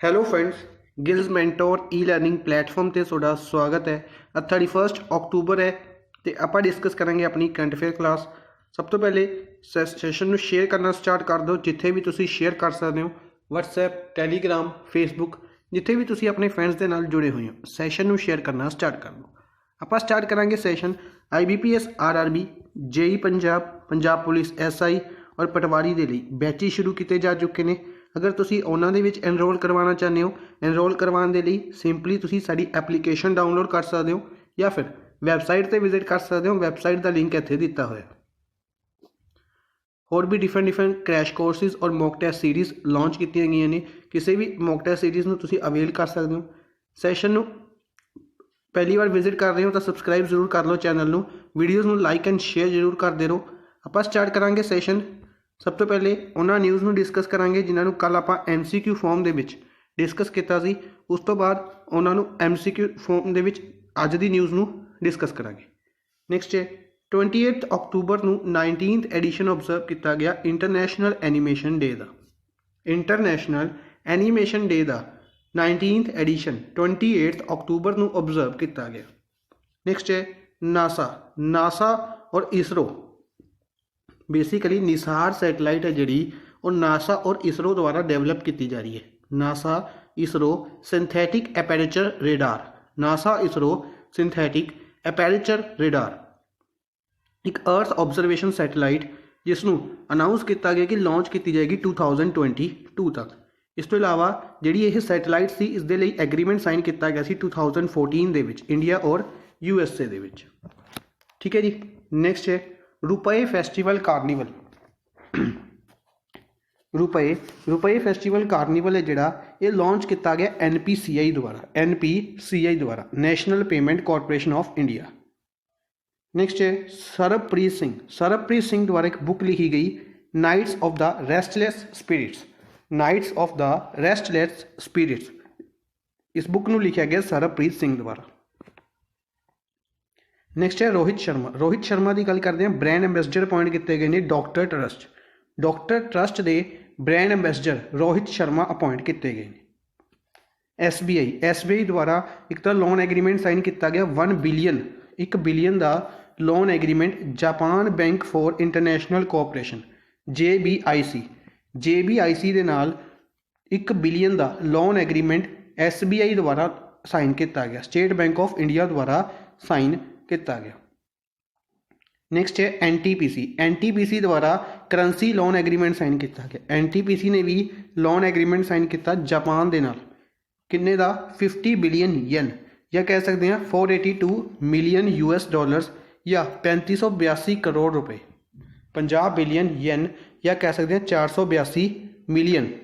Hello friends, Giles mentor ਈ learning platform ਤੇ ਤੁਹਾਡਾ ਸਵਾਗਤ ਹੈ। ਅੱਜ 31 ਅਕਤੂਬਰ ਹੈ ਤੇ ਆਪਾਂ ਡਿਸਕਸ ਕਰਾਂਗੇ ਆਪਣੀ ਕਰੰਟ ਅਫੇਅਰ ਕਲਾਸ। ਸਭ ਤੋਂ ਪਹਿਲੇ ਸੈਸ਼ਨ ਨੂੰ ਸ਼ੇਅਰ ਕਰਨਾ ਸਟਾਰਟ ਕਰ ਦਿਓ। ਜਿੱਥੇ ਵੀ ਤੁਸੀਂ ਸ਼ੇਅਰ ਕਰ ਸਕਦੇ ਹੋ, WhatsApp, ਟੈਲੀਗ੍ਰਾਮ, ਫੇਸਬੁੱਕ, ਜਿੱਥੇ ਵੀ ਤੁਸੀਂ ਆਪਣੇ ਫਰੈਂਡਸ ਦੇ ਨਾਲ ਜੁੜੇ ਹੋਏ ਹੋ, ਸੈਸ਼ਨ ਨੂੰ ਸ਼ੇਅਰ ਕਰਨਾ ਸਟਾਰਟ ਕਰ ਦਿਓ। ਆਪਾਂ ਸਟਾਰਟ ਕਰਾਂਗੇ session IBPS RRB, JEE Punjab, Punjab police SI ਔਰ ਪਟਵਾਰੀ ਦੇ ਲਈ ਬੈਚਿਸ ਸ਼ੁਰੂ ਕੀਤੇ ਜਾ ਚੁੱਕੇ ਨੇ। अगर तुसी उन्हां दे विच एनरोल करवाना चाहते हो, एनरोल करवाने के लिए सिंपली तुसी साडी एप्लीकेशन डाउनलोड कर सकते हो या फिर वैबसाइट पर विजिट कर सकते हो। वैबसाइट का लिंक इत्थे दिता होया। होर भी डिफरेंट क्रैश कोर्सिस और मॉक टेस्ट सीरीज़ लॉन्च की गई ने। किसी भी मॉक टेस्ट सीरीज़ में तुसी अवेल कर सकते हो। सैशन नूं पहली बार विजिट कर रहे हो तो सबसक्राइब जरूर कर लो चैनल नूं, वीडियोज़ नूं लाइक एंड शेयर जरूर करते रहो। आपां स्टार्ट करांगे सैशन। सब तो पहले उन्होंने न्यूज़ में डिस्कस करांगे जिन्होंने कल आप MCQ फॉर्म के डिस्कस किया सी। उस तो बाद उन्होंने MCQ फॉर्म के अज की न्यूज़ में डिस्कस करांगे। नेक्स्ट है 28 अक्तूबर को 19th एडिशन ऑबजर्व किया गया इंटरनेशनल एनीमेशन डे का। इंटरनेशनल एनीमेशन डे का 19th एडिशन 28 अक्तूबर को ऑबजर्व किया गया। नेक्स्ट है नासा और इसरो। बेसिकली निसार सैटेलाइट है जी, और नासा और इसरो द्वारा डेवलप की जा रही है। NASA ISRO synthetic aperture radar. NASA ISRO synthetic aperture radar एक अर्थ ऑब्जरवेशन सैटेलाइट जिसनों अनाउंस किया गया कि लॉन्च की जाएगी 2022 तक। इस तो इलावा जी ये सैटेलाइट सी इस दे लई एग्रीमेंट साइन किया गया सी 2014 दे विच इंडिया और USA दे विच। ठीक है जी। नेक्स्ट है RuPay festival carnival. RuPay festival carnival है जिहड़ा ये लॉन्च किया गया NPCI द्वारा national payment corporation of India. Next है सरबप्रीत सिंह द्वारा एक बुक लिखी गई knights of the restless spirits. इस बुक को लिखा गया सरबप्रीत सिंह द्वारा। नेक्स्ट है रोहित शर्मा की गल करते हैं। ब्रांड एंबेसडर अपॉइंट किए गए हैं डॉक्टर ट्रस्ट के brand ambassador Rohit Sharma appoint किए गए हैं। SBI द्वारा एक तो लोन एग्रीमेंट साइन किया गया 1 बिलियन का loan agreement Japan bank for international cooperation JBIC के नाल 1 बिलियन का लोन एग्रीमेंट SBI द्वारा साइन किया गया, स्टेट बैंक ऑफ इंडिया द्वारा साइन किया गया। नेक्स्ट है NTPC द्वारा करंसी लोन एग्रीमेंट साइन किया गया। NTPC ने भी लोन एग्रीमेंट साइन किया जापान के नाल किन्ने दा 50 बिलियन येन या कह सकते हैं 482 मिलियन US डॉलर्स या 3582 करोड़ रुपए। 50 बिलियन येन या कह सकते हैं 482 मिलियन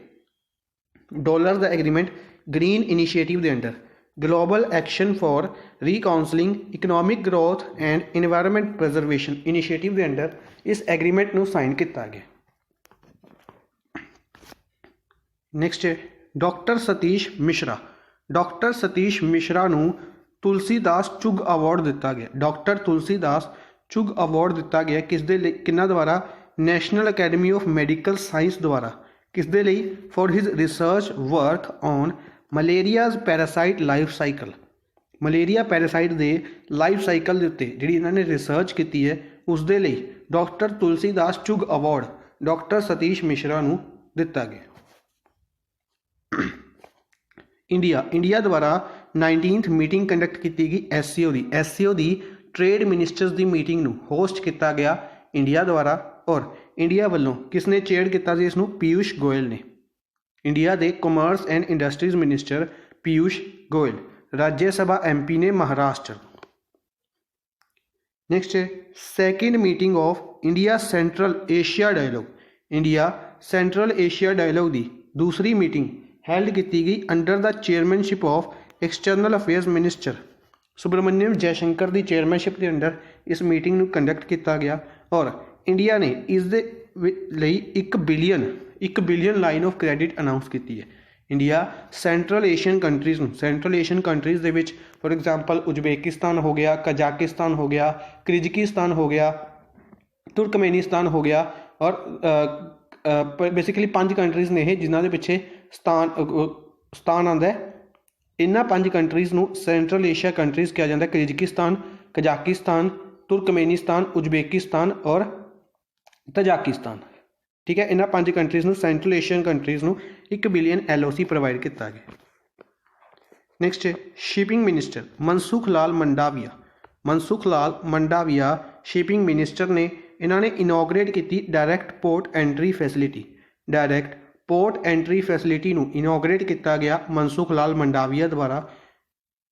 डॉलर का एग्रीमेंट ग्रीन इनिशिएटिव के under global action for reconciling economic growth and environment preservation initiative के अंडर इस एग्रीमेंट को साइन किया गया। नेक्स्ट है डॉक्टर सतीश मिश्रा को तुलसीदास चुग अवार्ड दिता गया। डॉक्टर तुलसीदास चुग अवार्ड दिता गया किसके द्वारा national academy of medical science द्वारा किसके लिए for his research work on malaria's parasite life cycle. Malaria parasite के लाइफ साइकिल के उत्ते जिहड़ी इन्होंने रिसर्च की है उसके लिए डॉक्टर तुलसीदास चुग अवार्ड डॉक्टर सतीश मिश्रा को दिता गया। इंडिया द्वारा 19th मीटिंग कंडक्ट की गई SCO की ट्रेड मिनिस्टर्स की मीटिंग को होस्ट किया गया इंडिया द्वारा, और इंडिया वालों किसने चेयर किया इसनूं? पीयूष गोयल ने। इंडिया के commerce and industries minister Piyush Goyal, Rajya Sabha MP ने महाराष्ट्र। नेक्स्ट है second meeting of India Central Asia dialogue की दूसरी मीटिंग हेल्ड की गई under the chairmanship of external affairs minister Subrahmanyam Jaishankar की चेयरमैनशिप के अंडर इस मीटिंग को कंडक्ट किया गया, और इंडिया ने इस लई 1 billion line of credit announce की है। India central Asian countries they which for example Uzbekistan हो गया, कजाकिस्तान हो गया, किर्गिस्तान हो गया, तुर्कमेनिस्तान हो गया, और बेसिकली 5 कंट्रीज़ ने जिन्हों के पिछे ਸਥਾਨ ਆਉਂਦਾ ਹੈ। ਇਹਨਾਂ 5 ਕੰਟਰੀਜ਼ ਨੂੰ ਸੈਂਟਰਲ ਏਸ਼ੀਆ ਕੰਟਰੀਜ਼ ਕਿਹਾ ਜਾਂਦਾ। ਕਿਰਗਿਜ਼ਸਤਾਨ, ਕਜ਼ਾਕਿਸਤਾਨ, ਤੁਰਕਮੇਨਿਸਤਾਨ, ਉਜ਼ਬੇਕਿਸਤਾਨ ਔਰ ਤਜਾਕਿਸਤਾਨ। ठीक है, इन्होंने 5 countries central Asian countries $1 billion LOC provide किया गया। नैक्सट है shipping minister Mansukh Lal Mandaviya. Mansukh Lal Mandaviya shipping minister ने इन्होंने इनोग्रेट की direct port entry facility. Direct port entry facility इनोग्रेट किया गया मनसुख लाल मंडाविया द्वारा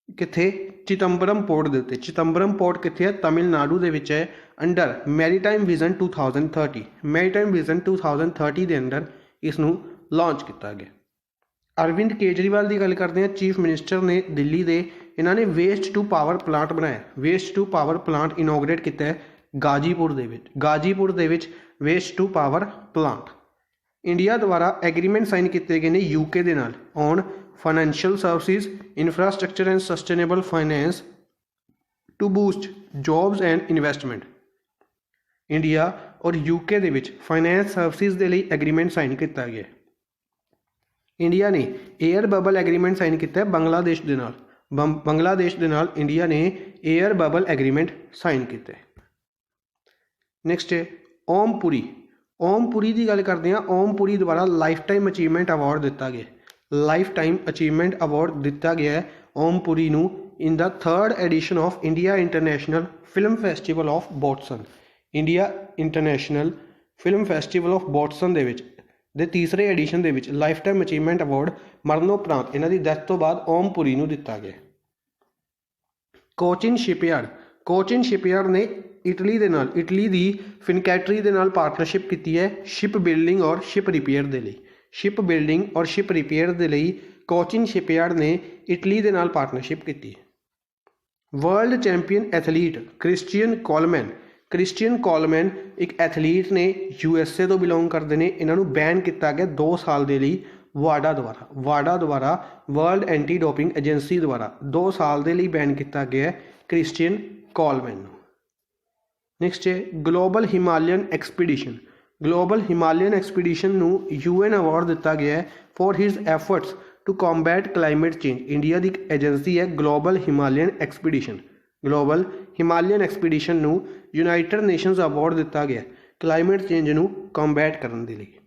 कित्थे चिदंबरम पोर्ट के उत्ते। चिदंबरम पोर्ट कित्थे है? तमिलनाडु दे विच है, under maritime vision 2030। Maritime vision 2030 के अंडर इसनूं लॉन्च किया गया। अरविंद केजरीवाल की गल करते हैं, चीफ मिनिस्टर ने दिल्ली दे इन्होंने वेस्ट टू पावर प्लांट बनाया। Waste to power plant inaugurate किया है गाजीपुर दे विच। गाजीपुर दे विच waste to power plant. India द्वारा एग्रीमेंट साइन किए गए हैं यूके दे नाल on financial services, infrastructure and sustainable finance to boost jobs and investment. India और यूके दे विच फाइनैंस सर्विसेज के लिए एग्रीमेंट साइन किया गया। इंडिया ने एयर बबल एग्रीमेंट साइन किया बांग्लादेश के नाल। बांग्लादेश के नाल इंडिया ने एयर बबल एग्रीमेंट साइन किया। नैक्सट है ओमपुरी। ओमपुरी की गल करते हैं, ओमपुरी द्वारा लाइफ टाइम अचीवमेंट अवार्ड दिता गया। लाइफ टाइम अचीवमेंट अवार्ड दिता गया है ओमपुरी नूं in the 3rd edition of India international film festival of Boston. India international film festival of Boston दे तीसरे एडिशन दे विच लाइफ टाइम अचीवमेंट अवार्ड मरणोपरांत इन्हां दी डेथ तो बाद ओमपुरी नूं दिता गया। कोचिन शिपयार्ड। कोचिन शिपयार्ड ने इटली दे नाल, इटली दी फिनकैटरी दे नाल पार्टनरशिप की है शिप बिल्डिंग और शिप रिपेयर के लिए। शिप बिल्डिंग और शिप रिपेयर के लिए कोचिन शिपयार्ड ने इटली दे नाल पार्टनरशिप की। World champion athlete Christian Coleman. Christian Coleman एक एथलीट ने USA तो बिलोंग करते हैं। इन्हों बैन किया गया 2 साल के लिए वाडा द्वारा। वाडा द्वारा वर्ल्ड एंटी डोपिंग एजेंसी द्वारा 2 साल के लिए बैन किया गया क्रिश्चियन कोलमैन। नैक्सट है Global Himalayan Expedition. Global Himalayan Expedition UN award दिता गया है for his efforts to combat climate change. India की एजेंसी है Global Himalayan Expedition. Global Himalayan Expedition United Nations award दिता गया क्लाइमेट चेंज कॉम्बैट करने के लिए।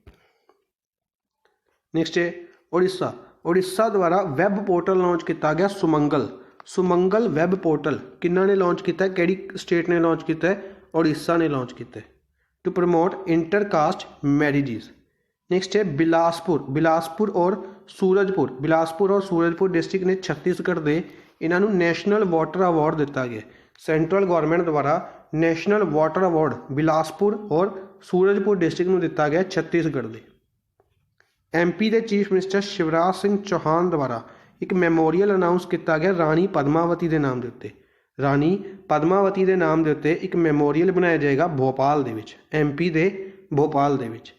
नैक्सट है उड़ीसा। उड़ीसा द्वारा वैब पोर्टल लॉन्च किया गया सुमंगल। सुमंगल वैब पोर्टल किन्ना ने लॉन्च किया? किहड़ी स्टेट ने लॉन्च किया? उड़ीसा ने लॉन्च किया to promote intercaste marriages. Next है बिलासपुर। बिलासपुर और सूरजपुर। बिलासपुर और सूरजपुर डिस्ट्रिक्ट ने छत्तीसगढ़ के इन्हों नैशनल वाटर अवार्ड दिता गया। सेंट्रल गौरमेंट द्वारा नैशनल वाटर अवार्ड बिलासपुर और सूरजपुर डिस्ट्रिक्ट में दिता गया छत्तीसगढ़ के। MP के चीफ मिनिस्टर शिवराज सिंह चौहान द्वारा एक मैमोरीयल अनाउंस किया गया राणी पद्मावती के नाम के उत्ते। राणी पद्मावती के नाम के उत्ते एक मैमोरीयल बनाया जाएगा भोपाल दे विच, MP के भोपाल दे विच।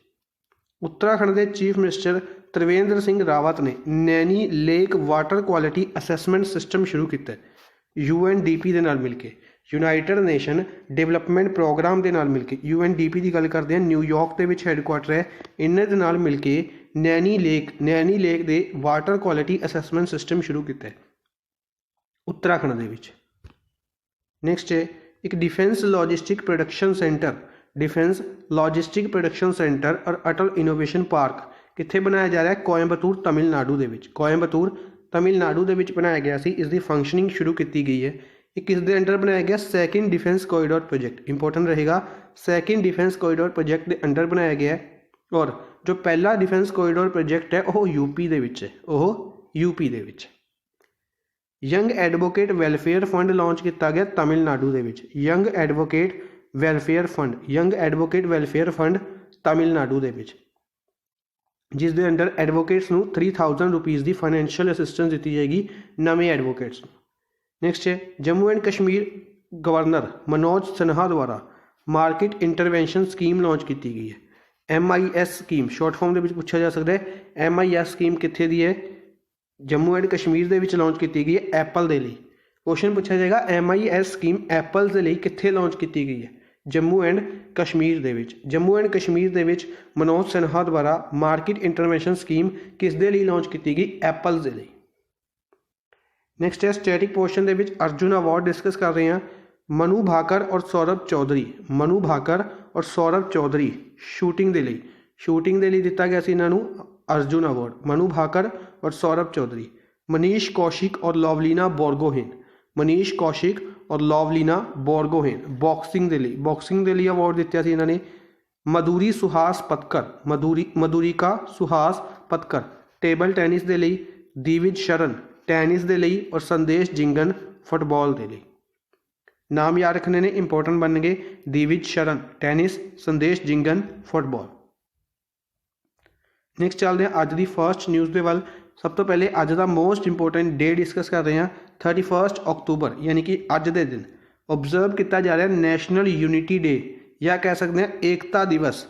उत्तराखंड के चीफ मिनिस्टर त्रिवेंद्र सिंह रावत ने Naini lake water quality assessment system शुरू किया UNDP के नाल मिलके। यूनाइटेड नेशन डेवलपमेंट प्रोग्राम के नाल मिलके UNDP की गल करते हैं, न्यूयॉर्क के विच हैडकुआटर है। इन्हां दे नाल मिलके नैनी लेक दे वाटर क्वालिटी असैसमेंट सिस्टम शुरू किया उत्तराखंड दे विच। नैक्सट है एक defence logistic production centre. Defence logistic production centre और अटल इनोवेशन पार्क कित्थे बनाया जा रहा है? कोयंबतूर तमिलनाडु दे विच। कोयंबतूर तमिलनाडु दे विच बनाया गया सी। इसकी फंक्शनिंग शुरू की गई है। ये किस दे अंडर बनाया गया? Second defence corridor project. Important रहेगा, सैकेंड डिफेंस कॉरीडोर प्रोजेक्ट के अंडर बनाया गया है। और जो पहला डिफेंस कॉरीडोर प्रोजेक्ट है वह यूपी दे विच है। वह यूपी दे विच। Young advocate welfare fund launch किया गया तमिलनाडु दे विच। Young advocate welfare fund, young advocate welfare fund Tamil Nadu दे विच, जिस दे अंडर एडवोकेट्स नूं 3000 रुपीज़ की फाइनैंशियल असिस्टेंस दी जाएगी नवे एडवोकेट्स। नैक्सट है जम्मू एंड कश्मीर गवर्नर मनोज सिन्हा द्वारा मार्केट इंटरवेंशन स्कीम लॉन्च की गई है। MIS स्कीम शॉर्ट फॉर्म के पूछा जा सकता है। MIS स्कीम कित्थे दी है? जम्मू एंड कश्मीर के लॉन्च की गई है एप्पल के लिए। क्वेश्चन पूछा जाएगा MIS स्कीम एप्पल के लिए कित्थे लॉन्च की गई है? ਜੰਮੂ ਐਂਡ ਕਸ਼ਮੀਰ ਦੇ ਵਿੱਚ। ਜੰਮੂ ਐਂਡ ਕਸ਼ਮੀਰ ਦੇ ਵਿੱਚ ਮਨੋਜ ਸਿਨਹਾ ਦੁਆਰਾ ਮਾਰਕੀਟ ਇੰਟਰਵੈਂਸ਼ਨ ਸਕੀਮ ਕਿਸ ਦੇ ਲਈ ਲਾਂਚ ਕੀਤੀ ਗਈ? ਐਪਲ ਦੇ ਲਈ। ਨੈਕਸਟ ਹੈ ਸਟੈਟਿਕ ਪੋਰਸ਼ਨ ਦੇ ਵਿੱਚ ਅਰਜੁਨ ਅਵਾਰਡ ਡਿਸਕਸ ਕਰ ਰਹੇ ਹਾਂ। ਮਨੂ ਭਾਕਰ ਔਰ ਸੌਰਭ ਚੌਧਰੀ, ਮਨੂ ਭਾਕਰ ਔਰ ਸੌਰਭ ਚੌਧਰੀ ਸ਼ੂਟਿੰਗ ਦੇ ਲਈ ਦਿੱਤਾ ਗਿਆ ਸੀ ਇਹਨਾਂ ਨੂੰ ਅਰਜੁਨ ਅਵਾਰਡ, ਮਨੂ ਭਾਕਰ ਔਰ ਸੌਰਭ ਚੌਧਰੀ। ਮਨੀਸ਼ ਕੌਸ਼ਿਕ ਔਰ ਲਵਲੀਨਾ ਬੋਰਗੋਹੇਨ, ਮਨੀਸ਼ ਕੌਸ਼ਿਕ ਔਰ ਲਵਲੀਨਾ ਬੋਰਗੋਹੇਨ ਬਾਕਸਿੰਗ ਦੇ ਲਈ ਅਵਾਰਡ ਦਿੱਤਾ ਸੀ ਇਹਨਾਂ ਨੇ। ਮਧੁਰੀ ਸੁਹਾਸ ਪਤਕਰ, ਮਧੁਰਿਕਾ ਸੁਹਾਸ ਪਤਕਰ ਟੇਬਲ ਟੈਨਿਸ ਦੇ ਲਈ। ਦਿਵਿਜ ਸ਼ਰਨ ਟੈਨਿਸ ਦੇ ਲਈ ਔਰ ਸੰਦੇਸ਼ ਜਿੰਗਨ ਫੁੱਟਬਾਲ ਦੇ ਲਈ। ਨਾਮ ਯਾਦ ਰੱਖਣੇ ਨੇ, ਇੰਪੋਰਟੈਂਟ ਬਣਨਗੇ। ਦਿਵਿਜ ਸ਼ਰਨ ਟੈਨਿਸ, ਸੰਦੇਸ਼ ਜਿੰਗਨ ਫੁੱਟਬਾਲ। ਨੈਕਸਟ ਚੱਲਦੇ ਹਾਂ ਅੱਜ ਦੀ ਫਰਸਟ ਨਿਊਜ਼ ਦੇ ਵੱਲ। ਸਭ ਤੋਂ ਪਹਿਲੇ ਅੱਜ ਦਾ ਮੋਸਟ ਇੰਪੋਰਟੈਂਟ ਡੇ ਡਿਸਕਸ ਕਰ ਰਹੇ ਹਾਂ। 31 ਅਕਤੂਬਰ ਯਾਨੀ ਕਿ ਅੱਜ ਦੇ ਦਿਨ ਓਬਜ਼ਰਵ ਕੀਤਾ ਜਾ ਰਿਹਾ ਨੈਸ਼ਨਲ ਯੂਨਿਟੀ ਡੇ ਜਾਂ ਕਹਿ ਸਕਦੇ ਹਾਂ ਏਕਤਾ ਦਿਵਸ।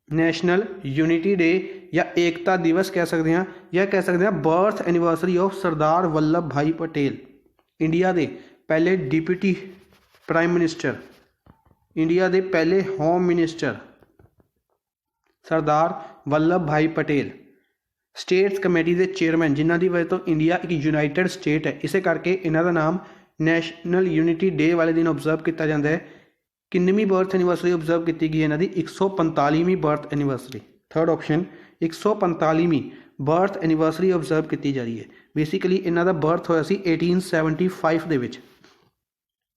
ਨੈਸ਼ਨਲ ਯੂਨਿਟੀ ਡੇ ਜਾਂ ਏਕਤਾ ਦਿਵਸ ਕਹਿ ਸਕਦੇ ਹਾਂ, ਜਾਂ ਕਹਿ ਸਕਦੇ ਹਾਂ birth anniversary of Sardar Vallabh Bhai Patel, India ਦੇ ਪਹਿਲੇ ਡਿਪਟੀ ਪ੍ਰਾਈਮ ਮਿਨਿਸਟਰ, ਇੰਡੀਆ ਦੇ ਪਹਿਲੇ ਹੋਮ ਮਿਨਿਸਟਰ ਸਰਦਾਰ ਵੱਲਭ ਭਾਈ ਪਟੇਲ। ਸਟੇਟਸ ਕਮੇਟੀ ਦੇ ਚੇਅਰਮੈਨ ਜਿਨ੍ਹਾਂ ਦੀ ਵਜ੍ਹਾ ਤੋਂ ਇੰਡੀਆ ਇੱਕ ਯੂਨਾਈਟਿਡ ਸਟੇਟ ਹੈ, ਇਸੇ ਕਰਕੇ ਇਹਨਾਂ ਦਾ ਨਾਮ ਨੈਸ਼ਨਲ ਯੂਨਿਟੀ ਡੇ ਵਾਲੇ ਦਿਨ ਓਬਜ਼ਰਵ ਕੀਤਾ ਜਾਂਦਾ ਹੈ। ਕਿੰਨਵੀਂ ਬਰਥ ਐਨੀਵਰਸਰੀ ਓਬਜ਼ਰਵ ਕੀਤੀ ਗਈ ਇਹਨਾਂ ਦੀ? 145ਵੀਂ ਬਰਥ ਐਨੀਵਰਸਰੀ। ਥਰਡ ਆਪਸ਼ਨ 145ਵੀਂ ਬਰਥ ਐਨੀਵਰਸਰੀ ਓਬਜ਼ਰਵ ਕੀਤੀ ਜਾ ਰਹੀ ਹੈ। ਬੇਸਿਕਲੀ ਇਹਨਾਂ ਦਾ ਬਰਥ ਹੋਇਆ ਸੀ 1875 ਦੇ ਵਿੱਚ,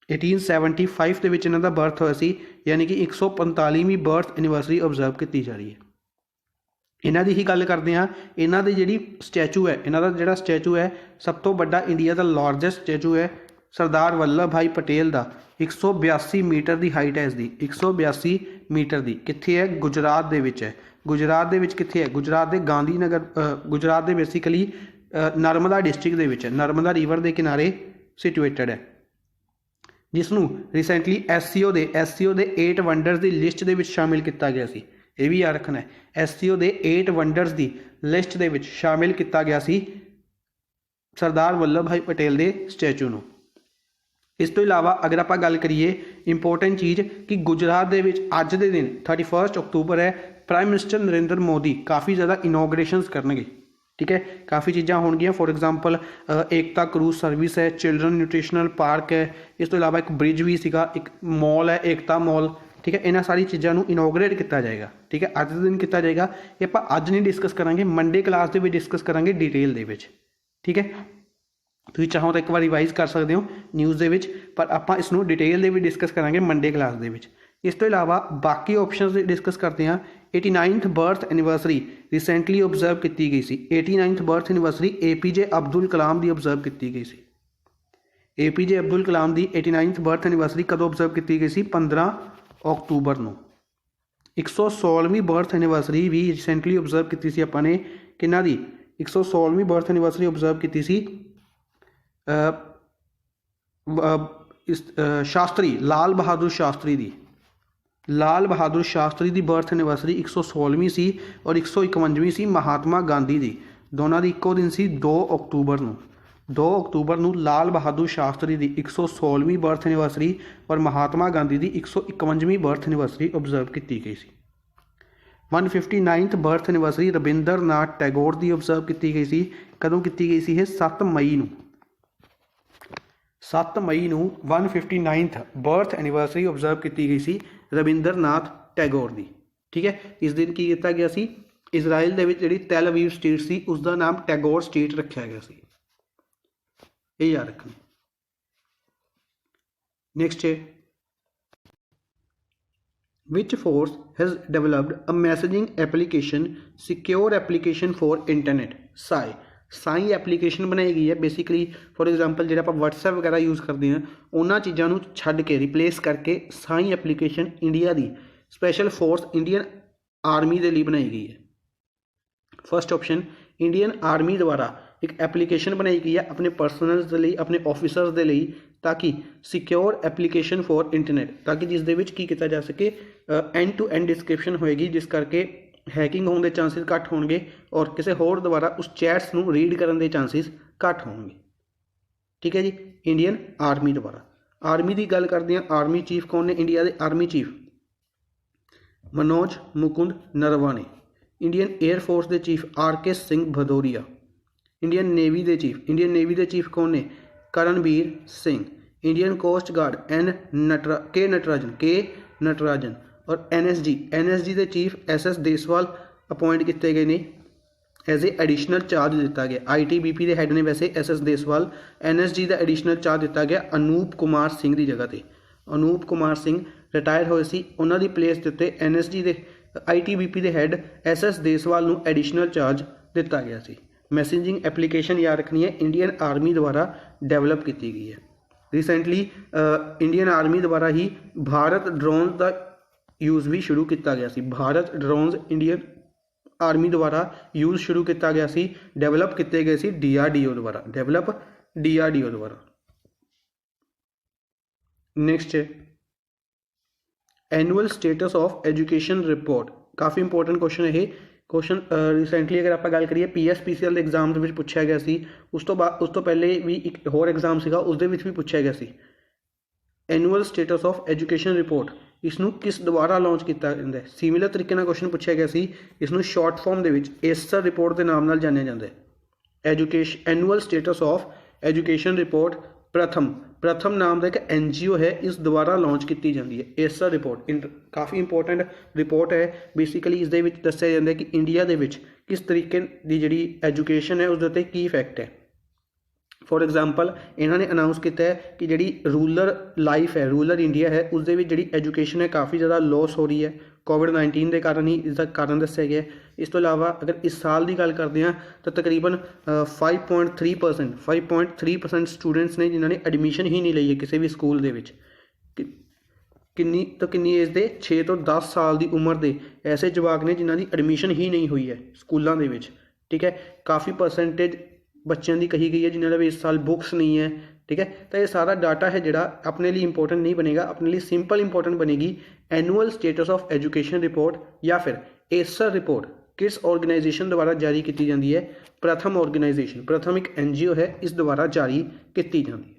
1875 ਦੇ ਵਿੱਚ ਇਹਨਾਂ ਦਾ ਬਰਥ ਹੋਇਆ ਸੀ, ਯਾਨੀ ਕਿ 145ਵੀਂ ਬਰਥ ਐਨੀਵਰਸਰੀ ਓਬਜ਼ਰਵ ਕੀਤੀ ਜਾ ਰਹੀ ਹੈ। ਇਹਨਾਂ ਦੀ ਹੀ ਗੱਲ ਕਰਦੇ ਹਾਂ। ਇਹਨਾਂ ਦੀ ਜਿਹੜੀ ਸਟੈਚੂ ਹੈ, ਇਹਨਾਂ ਦਾ ਜਿਹੜਾ ਸਟੈਚੂ ਹੈ ਸਭ ਤੋਂ ਵੱਡਾ ਇੰਡੀਆ ਦਾ ਲਾਰਜੈਸਟ ਸਟੈਚੂ ਹੈ ਸਰਦਾਰ ਵੱਲਭ ਭਾਈ ਪਟੇਲ ਦਾ। 182 ਮੀਟਰ ਦੀ ਹਾਈਟ ਹੈ ਇਸਦੀ, 182 ਮੀਟਰ ਦੀ। ਕਿੱਥੇ ਹੈ? ਗੁਜਰਾਤ ਦੇ ਵਿੱਚ ਹੈ। ਗੁਜਰਾਤ ਦੇ ਵਿੱਚ ਕਿੱਥੇ ਹੈ? ਗੁਜਰਾਤ ਦੇ ਗਾਂਧੀ ਨਗਰ, ਗੁਜਰਾਤ ਦੇ ਬੇਸਿਕਲੀ ਨਰਮਦਾ ਡਿਸਟ੍ਰਿਕਟ ਦੇ ਵਿੱਚ ਹੈ, ਨਰਮਦਾ ਰਿਵਰ ਦੇ ਕਿਨਾਰੇ ਸਿਚੁਏਟਡ ਹੈ, ਜਿਸ ਨੂੰ ਰੀਸੈਂਟਲੀ SCO ਦੇ 8 ਵੰਡਰਸ ਦੀ ਲਿਸਟ ਦੇ ਵਿੱਚ ਸ਼ਾਮਿਲ ਕੀਤਾ ਗਿਆ ਸੀ। ਇਹ ਵੀ ਯਾਦ ਰੱਖਣਾ ਹੈ, SCO ਦੇ 8 ਵੰਡਰਸ ਦੀ ਲਿਸਟ ਦੇ ਵਿੱਚ ਸ਼ਾਮਿਲ ਕੀਤਾ ਗਿਆ ਸੀ ਸਰਦਾਰ ਵੱਲਭ ਭਾਈ ਪਟੇਲ ਦੇ ਸਟੈਚੂ ਨੂੰ। ਇਸ ਤੋਂ ਇਲਾਵਾ ਅਗਰ ਆਪਾਂ ਗੱਲ ਕਰੀਏ ਇੰਪੋਰਟੈਂਟ ਚੀਜ਼ ਕਿ ਗੁਜਰਾਤ ਦੇ ਵਿੱਚ ਅੱਜ ਦੇ ਦਿਨ 31 ਅਕਤੂਬਰ ਹੈ, ਪ੍ਰਾਈਮ ਮਿਨਿਸਟਰ ਨਰਿੰਦਰ ਮੋਦੀ ਕਾफ़ੀ ਜ਼ਿਆਦਾ ਇਨੋਗ੍ਰੇਸ਼ਨਸ ਕਰਨਗੇ। ਠੀਕ ਹੈ, ਕਾफ़ੀ ਚੀਜ਼ਾਂ ਹੋਣਗੀਆਂ। For example Ekta cruise service ਹੈ, ਚਿਲਡਰਨ ਨਿਊਟ੍ਰੀਸ਼ਨਲ ਪਾਰਕ ਹੈ, ਇਸ ਤੋਂ ਇਲਾਵਾ ਇੱਕ ਬ੍ਰਿਜ ਵੀ ਸੀਗਾ, ਇੱਕ ਮॉल ਹੈ ਏਕਤਾ ਮॉल। ਠੀਕ ਹੈ, ਇਹਨਾਂ ਸਾਰੀ ਚੀਜ਼ਾਂ ਨੂੰ ਇਨੋਗਰੇਟ ਕੀਤਾ ਜਾਏਗਾ। ਠੀਕ ਹੈ, ਅੱਜ ਦੇ ਦਿਨ ਕੀਤਾ ਜਾਏਗਾ। ਇਹ ਆਪਾਂ ਅੱਜ ਨਹੀਂ ਡਿਸਕਸ ਕਰਾਂਗੇ, ਮੰਡੇ ਕਲਾਸ ਦੇ ਵਿੱਚ ਡਿਸਕਸ ਕਰਾਂਗੇ ਡਿਟੇਲ ਦੇ ਵਿੱਚ। ਠੀਕ ਹੈ, ਤੁਸੀਂ ਚਾਹੋ ਤਾਂ ਇੱਕ ਵਾਰ ਰਿਵਾਈਜ਼ ਕਰ ਸਕਦੇ ਹੋ ਨਿਊਜ਼ ਦੇ ਵਿੱਚ, ਪਰ ਆਪਾਂ ਇਸ ਨੂੰ ਡਿਟੇਲ ਦੇ ਵਿੱਚ ਡਿਸਕਸ ਕਰਾਂਗੇ ਮੰਡੇ ਕਲਾਸ ਦੇ ਵਿੱਚ। ਇਸ ਤੋਂ ਇਲਾਵਾ ਬਾਕੀ ਆਪਸ਼ਨਸ ਦੇ ਡਿਸਕਸ ਕਰਦੇ ਹਾਂ। 89th birth anniversary recently observe ਕੀਤੀ ਗਈ ਸੀ। 89th birth anniversary APJ Abdul Kalam ਦੀ ਓਬਜ਼ਰਵ ਕੀਤੀ ਗਈ ਸੀ। APJ ਅਬਦੁਲ ਕਲਾਮ ਦੀ 89th ਬਰਥ ਐਨੀਵਰਸਰੀ ਕਦੋਂ ਓਬਜ਼ਰਵ ਕੀਤੀ ਗਈ ਸੀ? 15 ਅਕਤੂਬਰ ਨੂੰ। 116ਵੀਂ ਬਰਥ ਐਨੀਵਰਸਰੀ ਵੀ ਰੀਸੈਂਟਲੀ ਓਬਜ਼ਰਵ ਕੀਤੀ ਸੀ ਆਪਾਂ ਨੇ। ਕਿਹਨਾਂ ਦੀ? 116ਵੀਂ ਬਰਥ ਐਨੀਵਰਸਰੀ ਓਬਜ਼ਰਵ ਕੀਤੀ ਸੀ ਸ਼ਾਸਤਰੀ ਲਾਲ ਬਹਾਦੁਰ ਸ਼ਾਸਤਰੀ ਦੀ। ਲਾਲ ਬਹਾਦੁਰ ਸ਼ਾਸਤਰੀ ਦੀ ਬਰਥ ਐਨੀਵਰਸਰੀ 116ਵੀਂ ਸੀ ਔਰ 151ਵੀਂ ਸੀ ਮਹਾਤਮਾ ਗਾਂਧੀ ਦੀ। ਦੋਨਾਂ ਦੀ ਇੱਕੋ ਦਿਨ ਸੀ, 2 ਅਕਤੂਬਰ ਨੂੰ। 2 ਅਕਤੂਬਰ ਨੂੰ ਲਾਲ ਬਹਾਦੁਰ ਸ਼ਾਸਤਰੀ ਦੀ 116ਵੀਂ ਬਰਥ ਐਨੀਵਰਸਰੀ ਔਰ ਮਹਾਤਮਾ ਗਾਂਧੀ ਦੀ 151ਵੀਂ ਬਰਥ ਐਨੀਵਰਸਰੀ ਓਬਜ਼ਰਵ ਕੀਤੀ ਗਈ ਸੀ। 159th birth anniversary Ravinder Nath Tagore ਦੀ ਓਬਜ਼ਰਵ ਕੀਤੀ ਗਈ ਸੀ। ਕਦੋਂ ਕੀਤੀ ਗਈ ਸੀ ਇਹ? 7 ਮਈ ਨੂੰ। 7 ਮਈ ਨੂੰ 159th ਬਰਥ ਐਨੀਵਰਸਰੀ ਓਬਜ਼ਰਵ ਕੀਤੀ ਗਈ ਸੀ ਰਵਿੰਦਰ ਨਾਥ ਟੈਗੋਰ ਦੀ। ਠੀਕ ਹੈ, ਇਸ ਦਿਨ ਕੀ ਕੀਤਾ ਗਿਆ ਸੀ? ਇਜ਼ਰਾਈਲ ਦੇ ਵਿੱਚ ਜਿਹੜੀ ਟੈਲ ਅਵੀਵ ਸਟੇਟ ਸੀ ਉਸ ਦਾ ਨਾਮ ਟੈਗੋਰ ਸਟੇਟ ਰੱਖਿਆ ਗਿਆ ਸੀ। ਇਹ ਯਾਦ ਰੱਖਣਾ। ਨੈਕਸਟ ਹੈ which force has developed a messaging application secure application for internet SAI। Sai application ਬਣਾਈ ਗਈ ਹੈ। ਬੇਸਿਕਲੀ ਫੋਰ ਐਗਜ਼ਾਮਪਲ ਜਿਹੜਾ ਆਪਾਂ WhatsApp ਵਗੈਰਾ ਯੂਜ਼ ਕਰਦੇ ਹਾਂ ਉਹਨਾਂ ਚੀਜ਼ਾਂ ਨੂੰ ਛੱਡ ਕੇ ਰਿਪਲੇਸ ਕਰਕੇ ਸਾਈ ਐਪਲੀਕੇਸ਼ਨ ਇੰਡੀਆ ਦੀ ਸਪੈਸ਼ਲ ਫੋਰਸ ਇੰਡੀਅਨ ਆਰਮੀ ਦੇ ਲਈ ਬਣਾਈ ਗਈ ਹੈ। ਫਸਟ ਆਪਸ਼ਨ ਇੰਡੀਅਨ ਆਰਮੀ ਦੁਆਰਾ ਇੱਕ ਐਪਲੀਕੇਸ਼ਨ ਬਣਾਈ ਗਈ ਹੈ ਆਪਣੇ ਪਰਸਨਲਸ ਦੇ ਲਈ, ਆਪਣੇ ਆਫਿਸਰਸ ਦੇ ਲਈ, ਤਾਂ ਕਿ ਸਿਕਿਉਰ ਐਪਲੀਕੇਸ਼ਨ ਫੋਰ ਇੰਟਰਨੈਟ, ਤਾਂ ਕਿ ਜਿਸ ਦੇ ਵਿੱਚ ਕੀ ਕੀਤਾ ਜਾ ਸਕੇ ਐਂਡ ਟੂ ਐਂਡ ਡਿਸਕ੍ਰਿਪਸ਼ਨ ਹੋਏਗੀ, ਜਿਸ ਕਰਕੇ ਹੈਕਿੰਗ ਹੋਣ ਦੇ ਚਾਂਸਿਸ ਘੱਟ ਹੋਣਗੇ ਔਰ ਕਿਸੇ ਹੋਰ ਦੁਆਰਾ ਉਸ ਚੈਟਸ ਨੂੰ ਰੀਡ ਕਰਨ ਦੇ ਚਾਂਸਿਸ ਘੱਟ ਹੋਣਗੇ। ਠੀਕ ਹੈ ਜੀ, ਇੰਡੀਅਨ ਆਰਮੀ ਦੁਆਰਾ। आर्मी की गल करते हैं, आर्मी चीफ कौन ने इंडिया के? Army chief Manoj Mukund Naravane. Indian air force के chief RK Singh Bhadauria. Indian navy के चीफ कौन ने? Karambir Singh. Indian coast guard के नटराजन। और NSG के चीफ SS देसवाल अपॉइंट किए गए ने एज ए एडिशनल चार्ज दिता गया। ITBP के हैड ने वैसे SS देसवाल, NSG का एडिशनल चार्ज दिता गया अनूप कुमार सिंह की जगह पर। अनूप कुमार सिंह रिटायर होए सी, उन्हों की प्लेस के उत्ते NSG के ITBP के हैड SS देसवाल नूं एडिशनल चार्ज दिता गया सी। मैसेजिंग एप्लीकेशन याद रखनी है, इंडियन आर्मी द्वारा डेवलप की गई है। रिसेंटली इंडियन आर्मी द्वारा ही भारत ड्रोन का यूज़ भी शुरू किया गया सी। भारत ड्रोन्स इंडियन आर्मी द्वारा यूज़ शुरू किया गया सी, डेवलप किए गए सी DRDO द्वारा। Next annual status of education report, काफ़ी इंपोर्टेंट क्वेश्चन है। क्वेश्चन रिसेंटली अगर आप गल करिए PSPCL एग्जाम के पूछा गया सी, उस तो पहले भी एक होर एग्जाम सीगा, उसदे विच भी पूछा गया सी। Annual status of education report इसनूं किस द्वारा लॉन्च किया जाता है? सिमिलर तरीके नाल क्वेश्चन पूछा गया सी, इसनूं शॉर्ट फॉर्म दे विच एसर रिपोर्ट के नाम नाल जानिया जाता है। Annual status of education report प्रथम नाम का एक NGO है, इस द्वारा लॉन्च की जाती है। एसर रिपोर्ट काफ़ी इंपोर्टेंट रिपोर्ट है। बेसिकली इस दस्या जाता है कि इंडिया के किस तरीके की जी एजुकेशन है उसके की इफैक्ट है। फॉर एग्जाम्पल इन्होंने अनाउंस किया है कि जी रूरल लाइफ है, रूरल इंडिया है, उस जी एजुकेशन है काफ़ी ज़्यादा लॉस हो रही है। कोविड-19 के कारण ही इसका कारण दस्या गया। इस तो इलावा अगर इस साल की गल करते हैं तो तकरीबन 5.3% स्टूडेंट्स ने जिन्होंने एडमिशन ही नहीं ली है किसी भी स्कूल के। किन्नी एज के 6 तो 10 साल की उम्र के ऐसे जवाक ने जिन्हों की एडमिशन ही नहीं हुई है स्कूलों के। ठीक है, काफ़ी परसेंटेज बच्चों की कही गई है जिन्होंने भी इस साल बुक्स नहीं है। ठीक है, तो ये सारा डाटा है जोड़ा अपने लिए इंपोर्टेंट नहीं बनेगा, अपने लिए सिंपल इंपोर्टेंट बनेगी annual status of education report या फिर एसर रिपोर्ट किस ऑर्गेनाइजेशन द्वारा जारी की जाती है? प्रथम ऑर्गेनाइजेशन, प्रथम एक NGO है, इस द्वारा जारी की जाती है।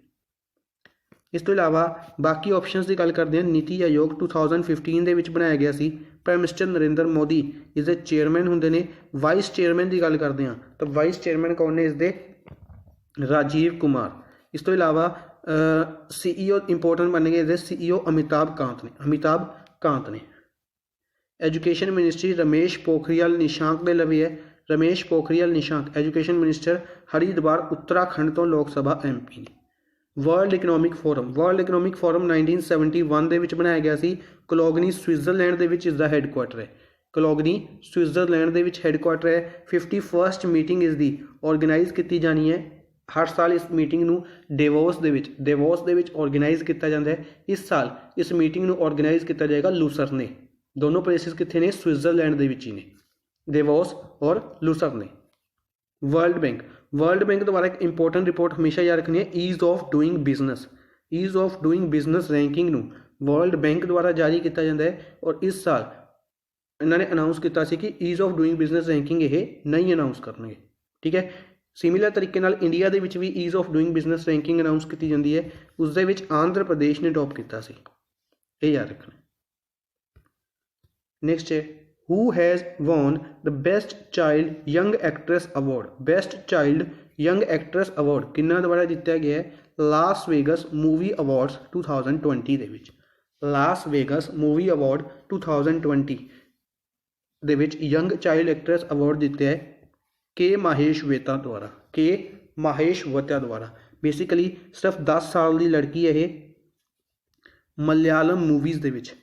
इस तो इलावा बाकी ऑप्शनस की गल करते हैं। नीति आयोग 2015 के बनाया गया सी, प्राइम मिनिस्टर नरेंद्र मोदी इसके चेयरमैन होंगे ने। वाइस चेयरमैन की गल करते हैं तो वाइस चेयरमैन कौन ने इसके? राजीव कुमार। इस तो इलावा CEO इंपोर्टेंट बन गए इसके CEO अमिताभ कांत ने। एजुकेशन मिनिस्ट्री रमेश पोखरियाल निशांक के लवे है। रमेश पोखरियाल निशांक एजुकेशन मिनिस्टर, हरिद्वार उत्तराखंड तो लोक सभा MP ने। वर्ल्ड इकनॉमिक फोरम 1971 के विच बनाया गया सी। कलोगनी स्विट्जरलैंड के विच इसका हैडकुआटर है। कलोगनी स्विट्जरलैंड के विच हैडकुआटर है। 51st मीटिंग इसकी ऑर्गेनाइज की जानी है। हर साल इस मीटिंग नूं डेवोस दे विच ऑर्गेनाइज किया जाता है। इस साल इस मीटिंग नूं ऑर्गेनाइज किया जाएगा लूसरने। दोनों प्लेसिस कितने ने? स्विट्जरलैंड के विच ही ने, डेवोस और लूसरने। वर्ल्ड बैंक द्वारा एक इंपोर्टेंट रिपोर्ट हमेशा याद रखनी है, ease of doing business ranking नूं वर्ल्ड बैंक द्वारा जारी किया जाता है। और इस साल इन्होंने अनाउंस किया कि ease of doing business ranking ये नहीं अनाउंस करनगे। ठीक है, सिमिलर तरीके नाल इंडिया के विच भी ease of doing business ranking announce की जाती है, उस दे विच आंध्र प्रदेश ने टॉप किया सी, ये याद रखना। नेक्स्ट है who has won the best child young actress award? Best child young actress award किन्ना द्वारा दिता गया है? लास वेगस मूवी अवार्ड्स 2020 दे विच। लास वेगस मूवी अवार्ड 2020 दे विच यंग चाइल्ड एक्ट्रेस अवार्ड दिता है के माहेश वत्या द्वारा। बेसिकली सिर्फ 10 साल की लड़की है। मलयालम मूवीज़ दे विच,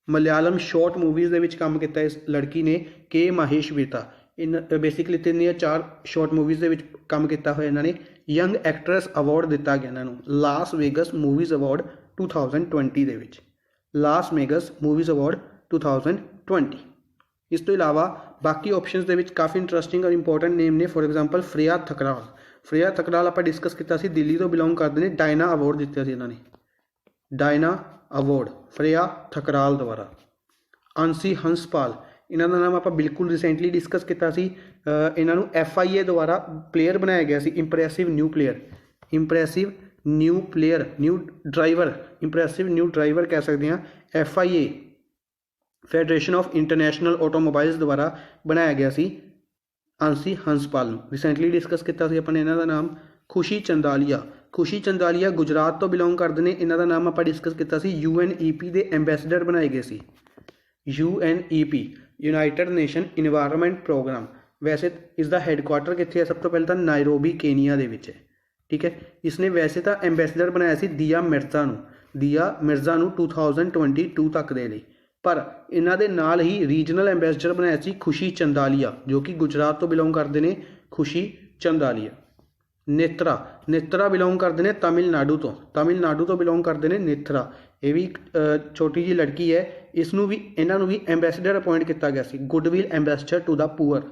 मलयालम शॉर्ट मूवीज़ दे विच काम किया इस लड़की ने, के माहेश वेता। इन बेसिकली 3 या 4 शॉर्ट मूवीज़ दे विच काम किया हुआ इन्होंने। यंग एक्ट्रेस अवार्ड दिता गया इन्होंने लास वेगस मूवीज़ अवार्ड 2020 दे विच। Las Vegas movies award 2020। इस तो इलावा बाकी ऑप्शनस दे विच काफ़ी इंटरस्टिंग और इंपोर्टेंट नेम ने। फॉर एग्जाम्पल फ्रेया थकराल आप डिस्कस किया, दिल्ली तो बिलोंग करते हैं। डायना अवार्ड दिता इन्होंने, डायना अवार्ड फ्रेया थकराल द्वारा। आंसी हंसपाल इन्हों का नाम आप बिल्कुल रिसेंटली डिस्कस किया। इन्हों FIA द्वारा प्लेयर बनाया गया सी, impressive new player, new driver, impressive new driver कह सकते हैं। FIA federation of international automobiles द्वारा बनाया गया सी आंसी हंसपाल ਨੂੰ। रिसेंटली डिस्कस किया ਸੀ ਆਪਾਂ ਨੇ ਇਹਨਾਂ ਦਾ ਨਾਮ खुशी चंदालिया। खुशी चंदालिया गुजरात तो बिलोंग करते हैं। इन्हों का नाम आप डिस्कस किया ਸੀ UNEP के एंबेसडर बनाए गए सी। UNEP United Nation Environment Programme. वैसे इसका हैडकुआटर कितने है? सब तो पहले तो नायरोबी केनिया के विच है, ठीक है। इसने वैसे तो एंबेसडर बनाया सी दिया मिर्जा नूं, दिया मिर्जा नूं 2022 तक दे लई, पर इन्हां दे नाल ही रीजनल एंबेसडर बनाया सी खुशी चंदालिया, जो कि गुजरात तो बिलोंग करते हैं। खुशी चंदालिया। नेत्रा, नेत्रा बिलोंग करते हैं तमिलनाडु तो, तमिलनाडु तो बिलोंग करते हैं नेत्रा। ये भी छोटी जी लड़की है। इसनों भी इन्हों भी एंबेसडर अपॉइंट किया गया सी, goodwill ambassador to the poor,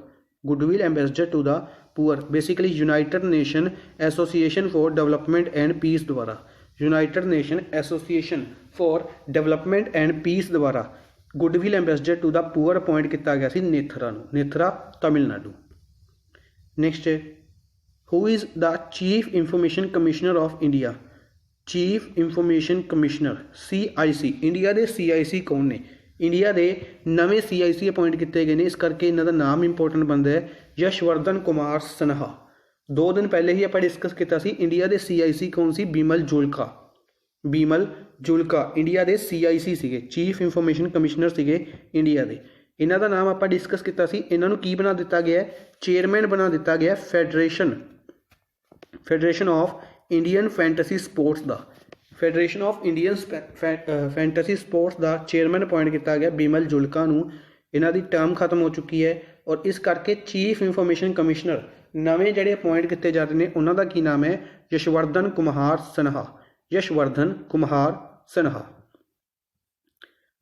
goodwill ambassador to the poor. Basically united nation association for development and peace द्वारा, united nation association for development and peace द्वारा goodwill ambassador to the poor appoint किया गया सी नेत्रा नूं, Netra Tamil Nadu. Next है who is the chief information commissioner of India? Chief information commissioner CIC, India के CIC कौन ने? इंडिया के नवे CIC अपॉइंट किए गए हैं, इस करके इन्हों का नाम इंपोर्टेंट बनता है यशवर्धन कुमार सिन्हा। 2 दिन पहले ही आप डिस्कस किया सी इंडिया के CIC कौन सी? बिमल जुल्का, बिमल जुल्का इंडिया के CIC सीगे, चीफ इंफॉर्मेशन कमिश्नर सीगे इंडिया के। इन्हों का नाम आप डिस्कस किया सी, इन्हों की बना दिता गया है? चेयरमैन बना दिता गया federation of Indian fantasy sports का, federation of Indian fantasy sports का चेयरमैन अपॉइंट किया गया बिमल जुल्का नूं। इन्हां दी टर्म खत्म हो चुकी है और इस करके चीफ इंफॉर्मेशन कमिश्नर नवे जिहड़े अपॉइंट किए जा रहे हैं उन्हां दा की नाम है? यशवर्धन कुमार सिन्हा, यशवर्धन कुमार सिन्हा।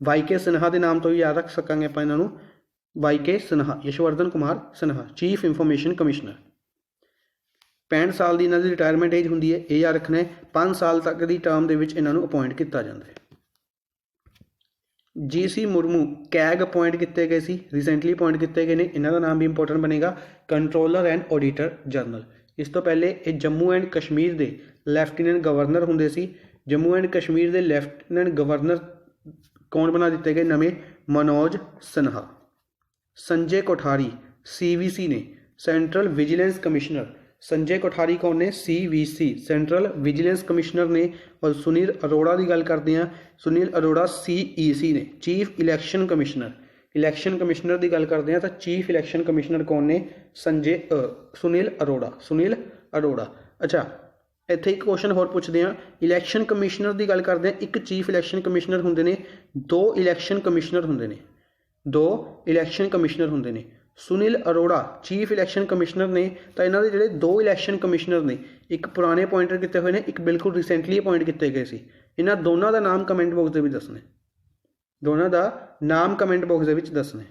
YK सिन्हा के नाम तो भी याद रख सकांगे आप इन्हों, YK Sinha, Yashvardhan Kumar Sinha chief information commissioner. 65 साल की इन्हों की रिटायरमेंट एज होंगी है, ये याद रखना है। 5 साल तक की टर्म के इन्हों अपॉइंट किया जाता है। GC मुर्मू कैग अपॉइंट किए गए सी, रिसेंटली अपॉइंट किए गए हैं। इन्हों का नाम भी इंपोर्टेंट बनेगा कंट्रोलर एंड ऑडिटर जनरल। इस तो पहले ये जम्मू एंड कश्मीर के लैफ्टिनेंट गवर्नर होंगे सी। जम्मू एंड कश्मीर के लैफ्टिनेंट गवर्नर कौन बना दिते गए नवे? मनोज सिन्हा। संजय कोठारी CVC ने, central vigilance commissioner. Sanjay Kothari कौन ने? CVC सेंट्रल विजिलेंस कमिश्नर ने। और सुनील अरोड़ा की गल करते हैं, सुनील अरोड़ा CEC ने, chief election commissioner. Election commissioner की गल करते हैं तो चीफ इलैक्शन कमिश्नर कौन ने? सुनील अरोड़ा, सुनील अरोड़ा। अच्छा इत्थे एक क्वेश्चन होर पूछते हैं, इलैक्शन कमिश्नर की गल करते हैं। एक चीफ इलैक्शन कमिश्नर होंगे ने, 2 इलैक्शन कमिश्नर होंगे ने, 2 इलैक्शन कमिश्नर होंगे ने। Sunil Arora chief election commissioner ने, तो इन्होंने जोड़े 2 इलैक्शन कमिश्नर ने, एक पुराने अपॉइंटेड किए हुए हैं, एक बिल्कुल रिसेंटली अपॉइंट किए गए सी। इन्हों दोनों का नाम कमेंट बॉक्स के दसना, दोनों का नाम कमेंट बॉक्स के दसना।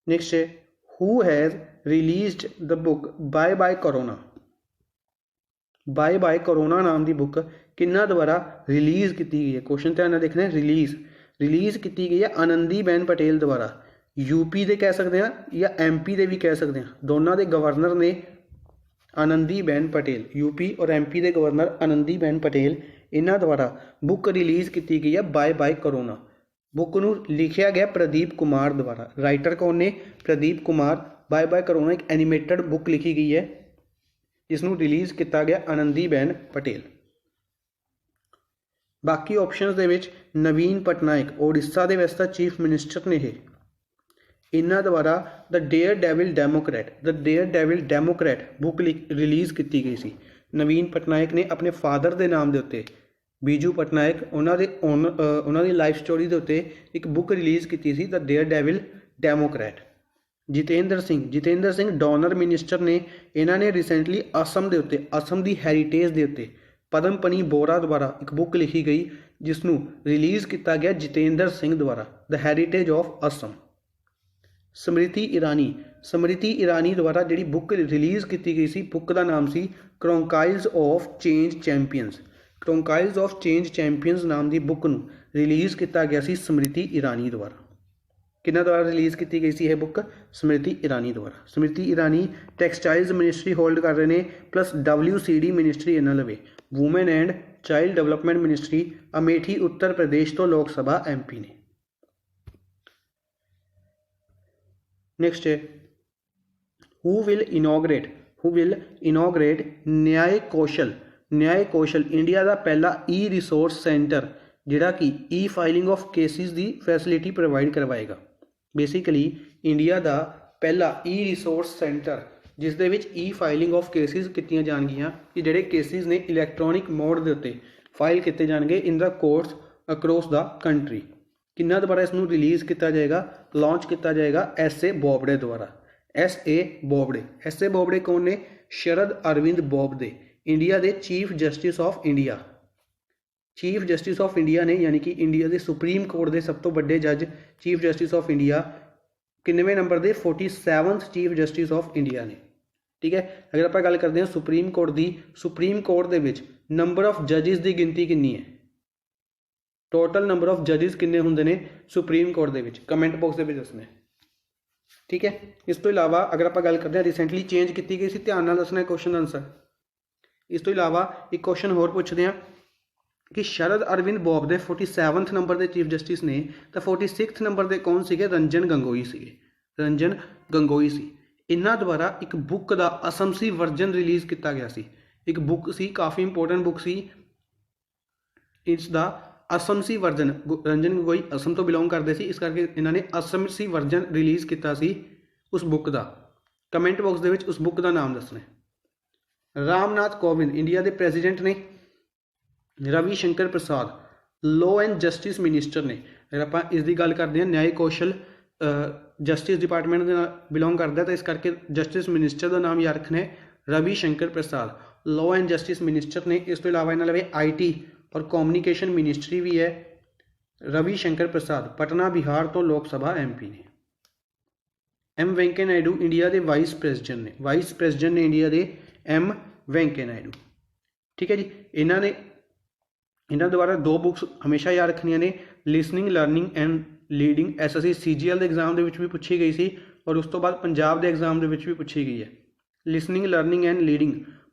नैक्सट है who has released the book bye bye corona? Bye bye corona नाम की बुक किन्ना द्वारा रिलीज़ की गई है? क्वेश्चन ध्यान देखना है। रिलीज़ की गई है आनंदीबेन पटेल द्वारा। यूपी के कह सकते हैं या MP के भी कह सकते हैं, दोनों के गवर्नर ने आनंदीबेन पटेल। यूपी और MP के गवर्नर आनंदीबेन पटेल, इन्हों द्वारा बुक रिलीज़ की गई है बाय बाय कोरोना। बुक नूं लिखिया गया प्रदीप कुमार द्वारा। राइटर कौन ने? Pradeep Kumar. Bye bye corona एक एनीमेटेड बुक लिखी गई है, जिसनों रिलीज़ किया गया आनंदीबेन पटेल। बाकी ऑप्शनस दे विच नवीन पटनायक ओडिशा के वैसे चीफ मिनिस्टर ने। इन्हों द्वारा the dare devil democrat book release की गई सी। नवीन पटनायक ने अपने फादर के नाम के उत्ते, बीजू पटनायक, उन्होंने लाइफ स्टोरी के उत्ते एक बुक रिलीज़ की सी the dare devil democrat. Jitendra Singh DoNER minister ने, इन्होंने रिसेंटली असम के उत्ते, असम की हैरीटेज के उत्ते पद्मपनी बोरा द्वारा एक बुक लिखी गई, जिसनों रिलीज़ किया गया जितेंद्र सिंह द्वारा, द हैरीटेज ऑफ असम। स्मृति ईरानी द्वारा जी बुक रिलीज़ की गई सी, बुक का नाम सी chronicles of change champions. Chronicles of change champions नाम की बुक नूं रिलीज़ किया गया सी स्मृति ईरानी द्वारा। किन्ना द्वारा रिलीज़ की गई सी यह बुक? स्मृति ईरानी द्वारा। Smriti Irani textiles ministry hold कर रहे हैं, प्लस WCD मिनिस्ट्री इन्होंने लवे, women and child development ministry Amethi Uttar Pradesh तो लोक सभा MP ने। नेक्स्ट है हु विल इनोग्रेट न्याय कौशल इंडिया का पहला रिसोर्स सेंटर जिहड़ा कि फाइलिंग ऑफ केसिस की फैसिलिटी प्रोवाइड करवाएगा। बेसिकली इंडिया का पहला रिसोर्स सेंटर जिस दे विच फाइलिंग ऑफ केसिस कीतियां जाणगियां कि जिहड़े केसिस ने इलैक्ट्रॉनिक मोड के उत्ते फाइल किए जाएंगे in the courts across the country. किन्ना द्वारा इसनूं रिलीज़ किया जाएगा, लॉन्च किया जाएगा? SA बोबडे द्वारा। SA बोबडे कौन ने? शरद अरविंद बोबडे, इंडिया के चीफ जस्टिस ऑफ इंडिया ने, यानी कि इंडिया के सुप्रीम कोर्ट के सब तो बड़े जज चीफ जस्टिस ऑफ इंडिया किन्नवें नंबर के 47th chief justice of India ने। ठीक है, अगर आप गल करते हैं सुप्रीम कोर्ट की, सुप्रीम कोर्ट के विच नंबर ऑफ जजिस की गिनती कितनी है? टोटल नंबर ऑफ जजिस किन्ने होंदे ने सुप्रीम कोर्ट के विच? कमेंट बॉक्स के दसना है। ठीक है, इस तो इलावा अगर आप गल करते हैं रिसेंटली चेंज की गई सी, ध्यान नाल दसना है क्वेश्चन आंसर। इस तो इलावा एक क्वेश्चन होर पूछते हैं कि शरद अरविंद बोबडे 47th नंबर के चीफ जस्टिस ने, तो 46th नंबर के कौन सीगे? रंजन गंगोई सी। इन्हां द्वारा एक बुक का असमसी वर्जन रिलीज़ किया गया सी। एक बुक सी, काफ़ी इंपोर्टेंट बुक सी, इसका असमसी वर्जन, रंजन गंगोई असम तो बिलोंग करते सी, इस करके इन्होंने असमसी वर्जन रिलीज़ किया सी उस बुक का। कमेंट बॉक्स के उस बुक का नाम दसना है। रामनाथ कोविंद इंडिया के प्रेजिडेंट ने। Ravi Shankar Prasad law and justice minister ने। अगर आप इसकी गल करते हैं न्याय कौशल जस्टिस डिपार्टमेंट के बिलोंग करता है, तो इस करके जस्टिस मिनिस्टर का नाम याद रखना है Ravi Shankar Prasad, law and justice minister ने। इस तो इलावा इन्होंने लवे IT और कम्युनिकेशन मिनिस्ट्री भी है। रवि शंकर प्रसाद पटना बिहार तो लोक सभा MP ने। M वेंकैया नायडू इंडिया के वाइस प्रेजिडेंट ने इंडिया के M वेंकैया नायडू। ठीक है जी, इन्होंने द्वारा 2 बुक्स हमेशा याद रखनिया ने, listening learning and leading SSC CGL के एग्जाम के भी पूछी गई सी, और उस तो बाद पंजाब के एग्जाम के भी पूछी गई है। Listening learning and leading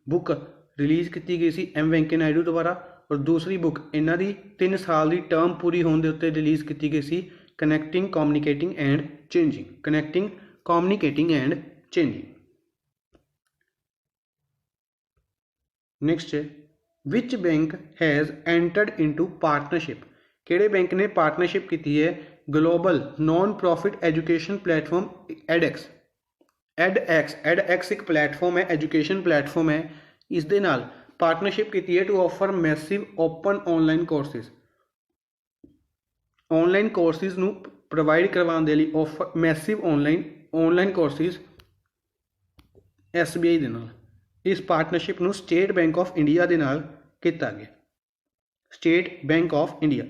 book release की गई सी M वेंकैया नायडू द्वारा, और दूसरी बुक इन्हों की 3 साल की टर्म पूरी होने के उत्ते रिलीज़ की गई सी connecting communicating and changing. Next है which bank has entered into partnership? किहड़े बैंक ने पार्टनरशिप की है? Global non profit education platform edX एक प्लेटफॉर्म है, एजुकेशन प्लेटफॉर्म है। इस दे नाल पार्टनरशिप की है to offer massive open online courses नू प्रोवाइड करवाने के लिए offer massive online courses SBI दे नाल। इस पार्टनरशिप नू स्टेट बैंक ऑफ इंडिया के नाल किया गया। State bank of India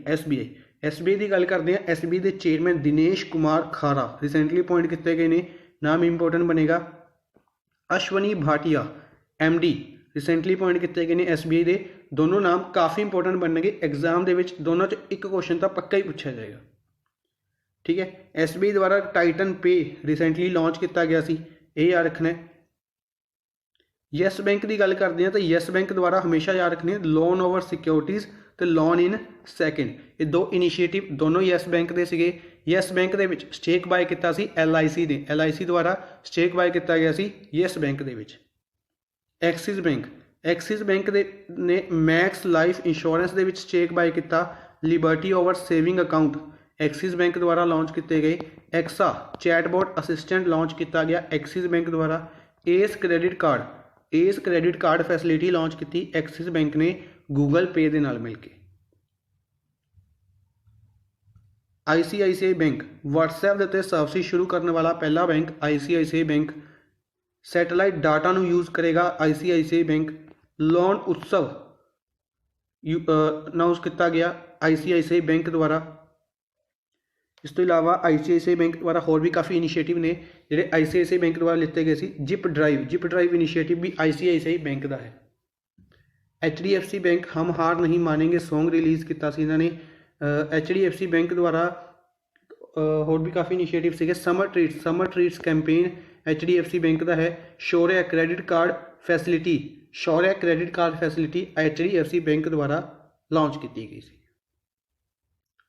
SBI की गल करते हैं। SBI के चेयरमैन दिनेश कुमार खारा रिसेंटली अपॉइंट किए गए हैं, नाम इंपोर्टेंट बनेगा। Ashwani Bhatia MD recently appoint किए गए हैं SBI के। दोनों नाम काफ़ी इंपोर्टेंट बनने, एग्जाम के दोनों च एक क्वेश्चन तो पक्का ही पूछा जाएगा। ठीक है, SBI द्वारा टाइटन पे रिसेंटली लॉन्च किया गया सी, ये याद रखना है। यस बैंक की गल करते हैं तो यस बैंक द्वारा हमेशा याद रखनी है लोन ओवर सिक्योरिटीज़ तो लोन इन सैकेंड, ये 2 इनिशिएटिव दोनों यस बैंक के सीगे। यस बैंक के स्टेक बाय किया LIC ने, LIC द्वारा स्टेक बाय किया गया सी यस बैंक के। एक्सिस बैंक ने मैक्स लाइफ इंश्योरेंस के स्टेक बाय किया liberty over saving account, axis bank द्वारा लॉन्च किए गए। एक्सा चैटबॉट असिस्टेंट लॉन्च किया गया एक्सिस बैंक द्वारा। S credit card facility launch की एक्सिस बैंक ने गूगल पे दे नाल मिल के। ICICI बैंक WhatsApp के उत्ते सर्विस शुरू करने वाला पहला bank ICICI bank. Satellite data नू यूज़ करेगा ICICI बैंक। लोन उत्सव अनाउंस किया गया ICICI बैंक द्वारा। इस तो इलावा ICICI बैंक द्वारा होर भी काफ़ी इनिशिएटिव ने जिहड़े ICICI बैंक द्वारा लिते गए सी। जिप ड्राइव इनिशिएटिव भी ICICI बैंक का है। HDFC बैंक हम हार नहीं मानेंगे सॉन्ग रिलीज़ किया सी इन्होंने। HDFC बैंक द्वारा होर भी काफ़ी इनिशिएटिव सीगे। Summer treats campaign HDFC bank का है। Shaurya credit card facility HDFC bank द्वारा लॉन्च की गई सी।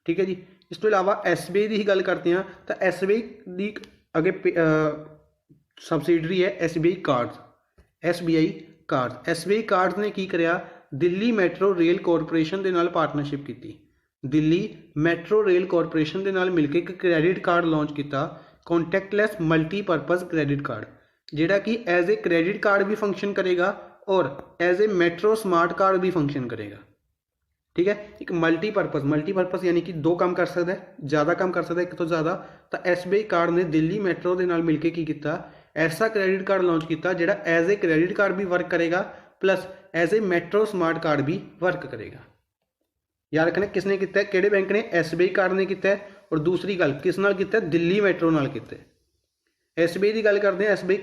ठीक है जी। इस तो इलावा SBI की ही गल करते हैं तो SBI की अगे सबसिडरी है SBI कार्ड्स ने की करिया, दिल्ली मैट्रो रेल कॉरपोरेशन के नाल पार्टनरशिप की। दिल्ली मैट्रो रेल कॉरपोरेशन के नाल मिलकर एक क्रेडिट कार्ड लॉन्च किया, कॉन्टैक्टलैस मल्टीपर्पज़ क्रेडिट कार्ड, जिहड़ा कि एज ए क्रेडिट कार्ड भी फंक्शन करेगा और as a metro smart card भी फंक्शन करेगा। ठीक है, एक मल्टीपर्पज़ यानी कि दो काम कर सकता है, ज़्यादा काम कर सकता है, एक तो ज़्यादा। तो SBI कार्ड ने दिल्ली मैट्रो के नाल मिलकर की किया, ऐसा क्रेडिट कार्ड लॉन्च किया जिहड़ा एज ए क्रेडिट कार्ड भी वर्क करेगा plus as a metro smart card भी वर्क करेगा। याद रखना किसने किया, किहड़े बैंक ने, SBI कार्ड ने किया। और दूसरी गल किस नाल किया, दिल्ली मैट्रो नाल किया। SBI की गल करते हैं, SBI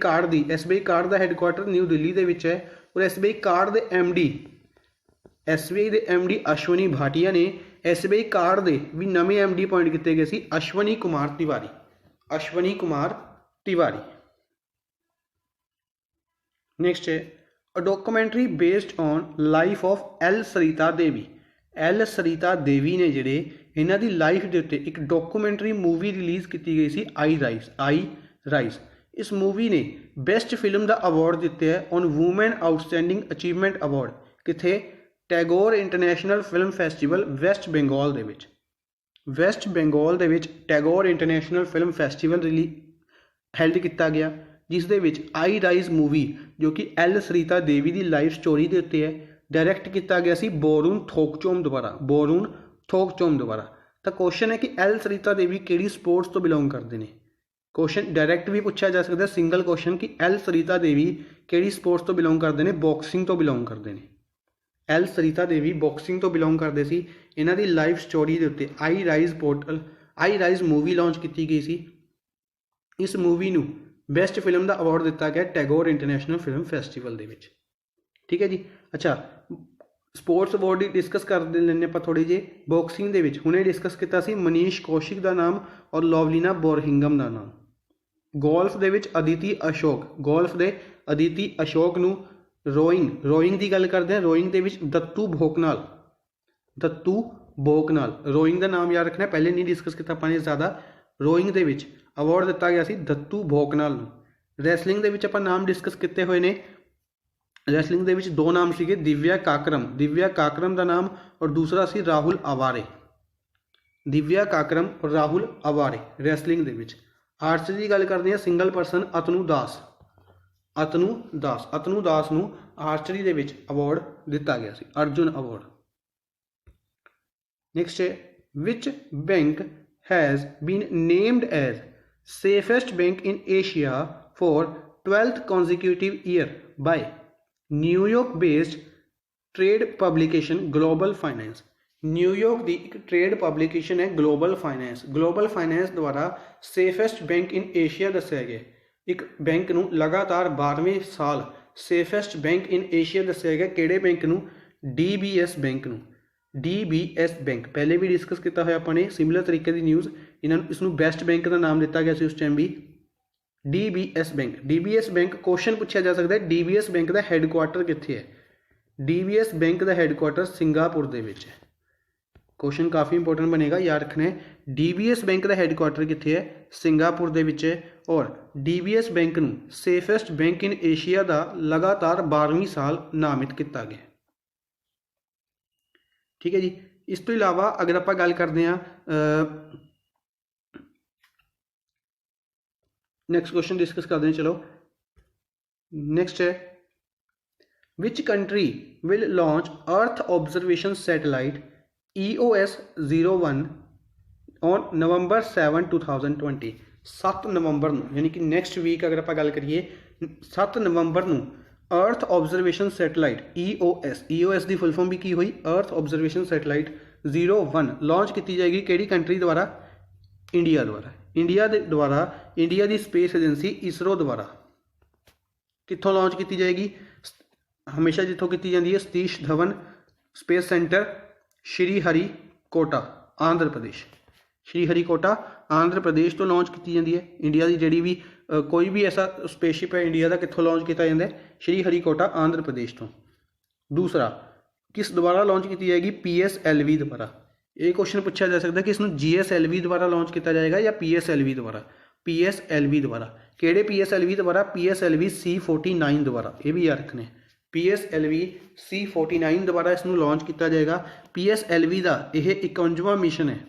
कार्ड का हैडकुआटर न्यू दिल्ली के विच है और SBI कार्ड के MD अश्वनी भाटिया ने SBI कार्ड के भी नवे MD अपॉइंट किए गए सी, अश्वनी कुमार तिवारी। नेक्स्ट है a documentary based on life of L Sarita Devi ने जिहड़े इन्हां दी लाइफ के उत्ते एक डॉक्यूमेंटरी मूवी रिलीज़ की गई सी, आई राइज। इस मूवी ने बेस्ट फिल्म का अवार्ड दिता है on women outstanding achievement award, किथे Tagore international film festival West Bengal दे विच Tagore international film festival held किया गया, जिस दे विच आई राइज मूवी जो कि L सरिता देवी की लाइफ स्टोरी के उत्ते है, डायरैक्ट किया गया सी बोरून थोकचोम द्वारा। तो क्वेश्चन है कि L सरिता देवी किहड़ी स्पोर्ट्स तो बिलोंग करते हैं। क्वेश्चन डायरैक्ट भी पूछा जा सकता है, सिंगल क्वेश्चन कि L सरिता देवी किहड़ी स्पोर्ट्स तो बिलोंग करते हैं, बॉक्सिंग तो बिलोंग करते हैं। L सरिता देवी बॉक्सिंग तो बिलोंग करते सी। इन्हां दी लाइफ स्टोरी के उत्ते आई राइज मूवी लॉन्च की गई सी। इस मूवी नूं बेस्ट फिल्म का अवार्ड दिता गया टैगोर इंटरनेशनल फिल्म फैसटिवल दे विच। ठीक है जी। अच्छा, स्पोर्ट्स अवार्ड डिस्कस कर लेने आप थोड़ी जी। बॉक्सिंग दे विच हुणे डिस्कस किया सी मनीष कौशिक का नाम और लवलीना बोरहिंगम का नाम। गोल्फ दे विच अदिति अशोक नूं रोइंग की गल करते हैं, रोइंग दे विच दत्तू भोकनाल रोइंग का नाम याद रखना, पहले नहीं डिस्कस किया अपने ज़्यादा। रोइंग दे विच अवार्ड दिता गया सी दत्तू भोकनाल नूं। रैसलिंग दे विच आपां नाम डिस्कस किए हुए ने। रैसलिंग दे विच दो नाम सीगे, दिव्या काकरम का नाम और दूसरा सी राहुल अवारे। रैसलिंग दे विच। आर्चरी की गल करते हैं, सिंगल परसन अतनु दास नूं आर्चरी दे विच अवार्ड दिता गया सी, अर्जुन अवार्ड। नेक्स्ट है which bank has been named as safest bank in Asia for 12th consecutive year by New York based trade publication global finance. New York की एक ट्रेड पब्लिकेशन है global finance द्वारा safest bank in Asia दस्या गया। एक bank नूं लगातार 12वें साल सेफेस्ट बैंक इन एशिया दस्या गया। किहड़े बैंक नूं? DBS बैंक पहले भी डिस्कस किया होया अपने सिमिलर तरीके की न्यूज़। इसनूं बेस्ट बैंक का नाम दिता गया उस टाइम भी। DBS बैंक क्वेश्चन पूछा जा सकता है, DBS बैंक का हैडकुआटर कित्थे है? DBS बैंक का हैडकुआटर सिंगापुर दे विच है। क्वेश्चन काफ़ी इंपोर्टेंट बनेगा, याद रखना है। DBS बैंक का हैडकुआटर कित्थे है? सिंगापुर दे विच है। और DBS बैंक नूं सेफेस्ट बैंक इन एशिया का लगातार 12वीं साल नामित किया गया। ठीक है जी। इस तो इलावा अगर आप गल करते हैं, नैक्सट क्वेश्चन डिस्कस करते हैं। चलो नेक्स्ट है which country will launch earth observation satellite EOS-01 on November 7, 2020। 7 नवंबर नूं यानी कि नैक्सट वीक अगर आप गल करिए 7 नवंबर नूं अर्थ ऑब्जर्वेशन सैटेलाइट EOS की फुल फॉर्म भी की हुई, अर्थ ऑब्जर्वेशन सैटेलाइट 01 लॉन्च की जाएगी। किहड़ी कंट्री द्वारा? इंडिया द्वारा। इंडिया की स्पेस एजेंसी इसरो द्वारा। कित्थों लॉन्च की जाएगी? हमेशा जिथों की जाती है सतीश धवन स्पेस सेंटर, श्रीहरिकोटा आंध्र प्रदेश। आंध्र प्रदेश तो लॉन्च की जाती है। इंडिया की जी भी कोई भी ऐसा स्पेसशिप है इंडिया का कितों लॉन्च किया जाता है, श्री हरिकोटा आंध्र प्रदेश तो। दूसरा, किस द्वारा लॉन्च की जाएगी, PSLV द्वारा। ये क्वेश्चन पूछा जा सकता है कि इसमें GSLV द्वारा लॉन्च किया जाएगा या PSLV द्वारा। PSLV द्वारा, किहड़े PSLV द्वारा, PSLV C49 द्वारा, ये भी याद रखने। PSLV C49 द्वारा इसनूं लॉन्च किया जाएगा। PSLV का यह 51वां मिशन है,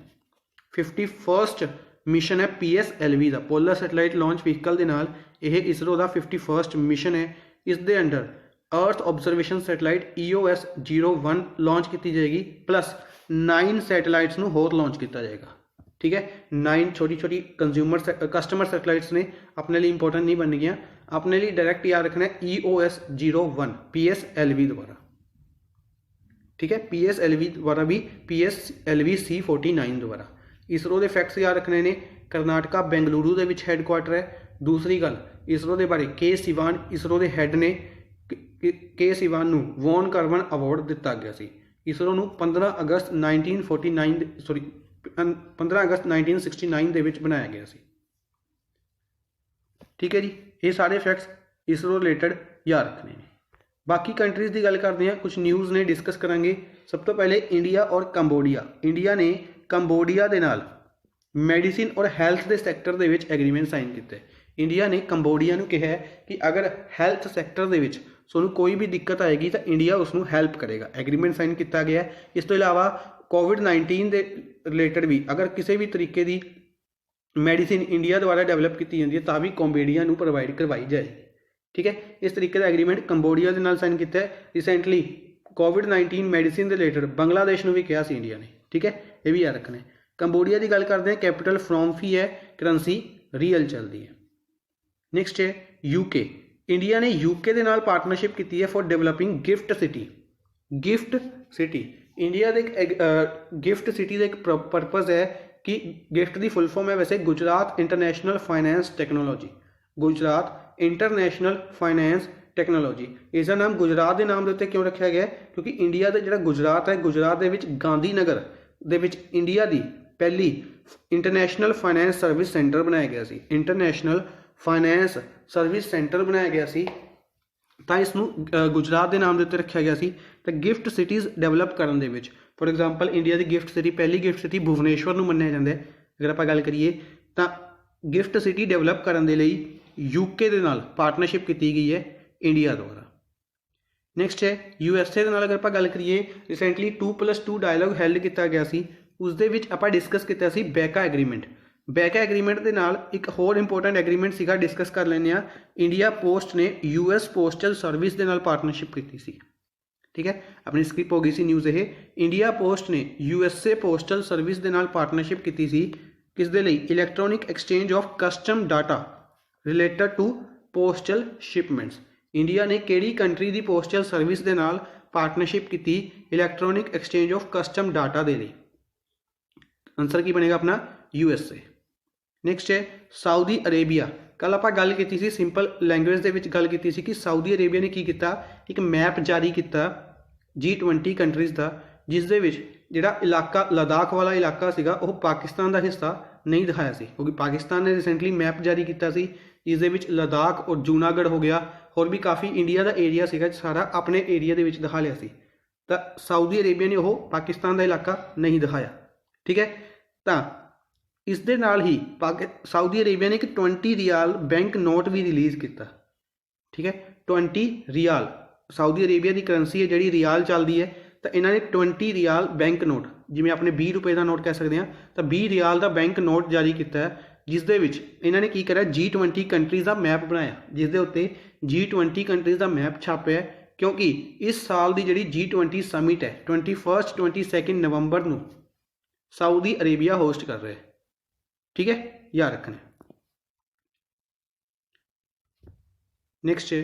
51st मिशन है PSLV का, पोलर सैटेलाइट लॉन्च व्हीकल के नाल यह इसरो का 51st मिशन है। इस दे अंडर अर्थ ऑबजरवेशन सैटेलाइट EOS-01 लॉन्च की जाएगी, प्लस 9 सैटेलाइट्स नूं होर लॉन्च किया जाएगा। ठीक है, 9 छोटी छोटी कस्टमर सैटेलाइट्स ने अपने लिए इंपॉर्टेंट नहीं बन गया, अपने लिए डायरैक्ट याद रखना है EOS-01 PSLV द्वारा। ठीक है, PSLV द्वारा भी PSLV C49 द्वारा। इसरो के फैक्ट्स याद रखने ने, करनाटका बेंगलुरु के विच हैडकुआटर है। दूसरी गल, इसरो के बारे के सिवान इसरो के हैड ने, के सिवान नूं वॉन कार्बन अवार्ड दिता गया सी। इसरो नूं 15 अगस्त 1969 ਦੇ ਵਿੱਚ ਬਣਾਇਆ ਗਿਆ ਸੀ। ठीक है जी, ये सारे फैक्ट्स इसरो रिलेटेड याद रखने ने। बाकी कंट्रीज़ की गल करते हैं, कुछ न्यूज़ ने डिस्कस करांगे। सब तो पहले इंडिया और कंबोडिया। इंडिया ने कंबोडिया के नाल मैडिसिन और हैल्थ के सैक्टर के विच एग्रीमेंट साइन किया। इंडिया ने कंबोडिया नूं कहा कि अगर हैल्थ सैक्टर के विच तुहानूं कोई भी दिक्कत आएगी तो इंडिया उसनूं हैल्प करेगा। एग्रीमेंट साइन किया गया। इस तो इलावा कोविड-19 के रिलेटेड भी अगर किसी भी तरीके की मैडिसिन इंडिया द्वारा डेवलप की जाती है तो भी कंबोडिया नूं प्रोवाइड करवाई जाएगी। ठीक है, इस तरीके का एग्रीमेंट कंबोडिया के नाल साइन किया। रिसेंटली कोविड-19 मैडिसिन के रिलेटेड बांग्लादेश नूं भी कहा सी इंडिया ने। ठीक है, ये भी याद रखना है। कंबोडिया की गल करते हैं, कैपिटल फ्रॉम फी है, करेंसी रियल चलती है। नैक्सट है यूके। इंडिया ने यूके के नाल पार्टनरशिप की है for developing gift city. Gift city India के गिफ्ट सिटी का एक परपज़ है कि गिफ्ट की फुल फॉर्म है वैसे Gujarat international finance technology. Gujarat international finance technology, इसका नाम गुजरात के नाम के उत्ते क्यों रखा गया, क्योंकि इंडिया का जो गुजरात है, गुजरात के गांधीनगर दे विच इंडिया की पहली इंटरनेशनल फाइनेंस सर्विस सेंटर बनाया गया सी। इंटरनेशनल फाइनेंस सर्विस सेंटर बनाया गया सी, तो इसनूं गुजरात के नाम के उत्ते रखा गया सी। तो गिफ्ट सिटीज़ डेवलप करने दे विच, फॉर एग्जाम्पल इंडिया की गिफ्ट सिटी, पहली गिफ्ट सिटी भुवनेश्वर नूं मन्निया जाता है। अगर आप गल करिए तो गिफ्ट सिटी डेवलप करने के लिए यूके के नाल पार्टनरशिप की गई है इंडिया द्वारा। नैक्सट है USA के नाल अगर आप गल करिए, रिसेंटली 2+2 डायलॉग हैल्ड किया गया सी। उस दे विच आपां डिस्कस किया सी बैका एग्रीमेंट। बैका एग्रीमेंट के नाल एक होर इंपोर्टेंट एग्रीमेंट सीगा, डिस्कस कर लेने। इंडिया पोस्ट ने US पोस्टल सर्विस के नाल पार्टनरशिप की सी। ठीक है, अपनी स्किप हो गई सी न्यूज़ ये। इंडिया पोस्ट ने USA पोस्टल सर्विस के नाल पार्टनरशिप की सी, किस दे लई, electronic exchange of custom data related to postal shipments. India ने किहड़ी कंट्री की पोस्टल सर्विस के नाल पार्टनरशिप की, electronic exchange of custom data के लिए। आंसर की बनेगा अपना USA। नैक्सट है सऊदी अरेबिया। कल आप गल की सी, सिंपल लैंगुएज के गल की सी कि सऊदी अरेबिया ने की किया, एक मैप जारी किया G20 कंट्रीज़ का, जिस दे विच जिहड़ा इलाका लद्दाख वाला इलाका सीगा वो पाकिस्तान का हिस्सा नहीं दिखाया सी, क्योंकि पाकिस्तान ने रिसेंटली मैप जारी किया सी जिस दे विच लद्दाख और जूनागढ़ हो गया, और भी काफ़ी इंडिया का एरिया सीगा सारा अपने एरिया के विच दिखा लिया सी। तो सऊदी अरेबिया ने वो पाकिस्तान का इलाका नहीं दिखाया। ठीक है, तो इस दे नाल ही सऊदी अरेबिया ने एक 20 रियाल बैंक नोट भी रिलीज़ किया। ठीक है, 20 रियाल सऊदी अरेबिया की करंसी है जी रियाल चलती है, तो इन्होंने 20 रियाल बैंक नोट, जिमें अपने 20 रुपए का नोट कह सकते हैं, तो 20 रियाल का बैंक नोट जारी किया है, जिस दे विच इन्होंने की करा G20 कंट्रीज़ का मैप बनाया, जिस दे उत्ते G20 कंट्रीज़ का मैप छापिया, क्योंकि इस साल की जी G20 समिट है 21-22 नवंबर को सऊदी अरेबिया होस्ट कर रहे हैं। ठीक है, याद रखना। नैक्सट है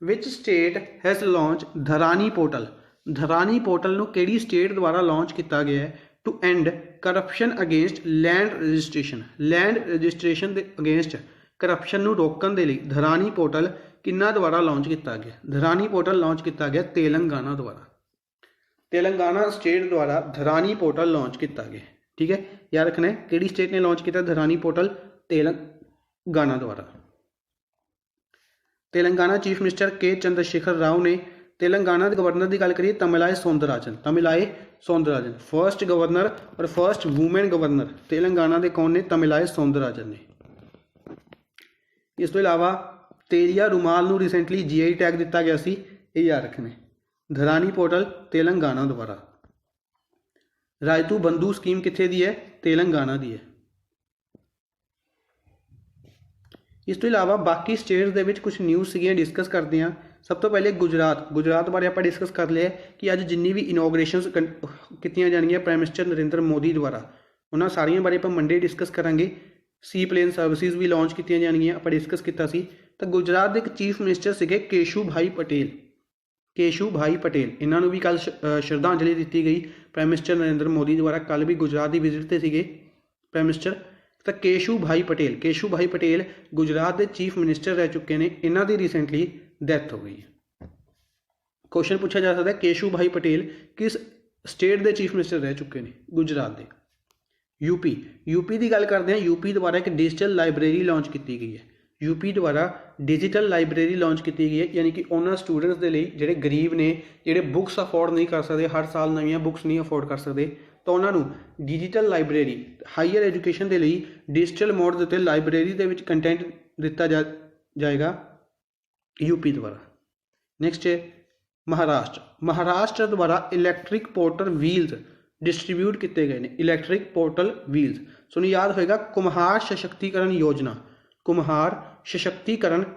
which state has launch Dharani portal. Dharani portal नूं किहड़ी स्टेट द्वारा लॉन्च किया गया है to end corruption against land registration. Land registration के अगेंस्ट करप्शन नूं रोकण दे लई धरानी पोर्टल किन्ना द्वारा लॉन्च किया गया। धरानी पोर्टल लॉन्च किया गया तेलंगाना द्वारा। तेलंगाना स्टेट द्वारा धरानी पोर्टल लॉन्च किया गया। ठीक है, याद रखना है किहड़ी स्टेट ने लॉन्च किया धरानी पोर्टल, तेलंगाना द्वारा। तेलंगाना चीफ मिनिस्टर के चंद्रशेखर राव ने तेलंगाना के गवर्नर की गल करिए तमिलाए सौंदरराजन फर्स्ट गवर्नर और फर्स्ट वूमेन गवर्नर तेलंगाना के कौन ने, तमिलाए सौंदरराजन ने। इस तो इलावा तेलिया रुमाल नूं रिसेंटली GI टैग दिता गया सी, ये याद रखना। धरानी पोर्टल तेलंगाना द्वारा। रायतू बंधु स्कीम कित्थे दी है, तेलंगाना दी है। इस तो इलावा बाकी स्टेट्स दे विच कुछ न्यूज़ सीगियां डिस्कस करते हैं। सब तो पहले गुजरात बारे आप डिस्कस कर लिया कि अज जिन्नी भी इनोग्रेशनस कीतियां जाणगियां प्राइम मिनिस्टर नरेंद्र मोदी द्वारा, उन्होंने सारियां बारे आप मंडे डिस्कस करांगे। सी प्लेन सर्विसिज भी लॉन्च कीतियां जाणगियां, आप डिस्कस किया सी। तो गुजरात के एक चीफ मिनिस्टर सीगे केशूभाई पटेल, इन्होंने भी कल श्रद्धांजलि दी गई प्राइम मिनिस्टर नरेंद्र मोदी द्वारा। कल भी गुजरात की विजिट से सीगे प्राइम मिनिस्टर। तो केशूभाई पटेल गुजरात के चीफ मिनिस्टर रह चुके हैं, इन्हों की रिसेंटली डेथ हो गई है। क्वेश्चन पूछा जा सकता है केशूभाई पटेल किस स्टेट के चीफ मिनिस्टर रह चुके हैं, गुजरात के। यूपी की गल करते हैं। यूपी द्वारा एक डिजिटल लाइब्रेरी लॉन्च की गई है। यूपी द्वारा डिजिटल लाइब्रेरी लॉन्च की गई है, यानी कि उन्होंने स्टूडेंट्स के लिए जोड़े गरीब ने, जोड़े बुक्स अफोर्ड नहीं कर सकते, हर साल नवीं बुक्स नहीं अफोर्ड कर सकते, तो उन्होंने डिजिटल लाइब्रेरी हाईयर एजुकेशन के लिए डिजिटल मोड के उत्ते लाइब्रेरी के कंटेंट दिता जाएगा यूपी द्वारा। नैक्सट है महाराष्ट्र द्वारा इलैक्ट्रिक पोर्टल व्हील्स डिस्ट्रीब्यूट किए गए हैं। इलैक्ट्रिक पोर्टल व्हील्स सुनो याद होएगा कुम्हार सशक्तिकरण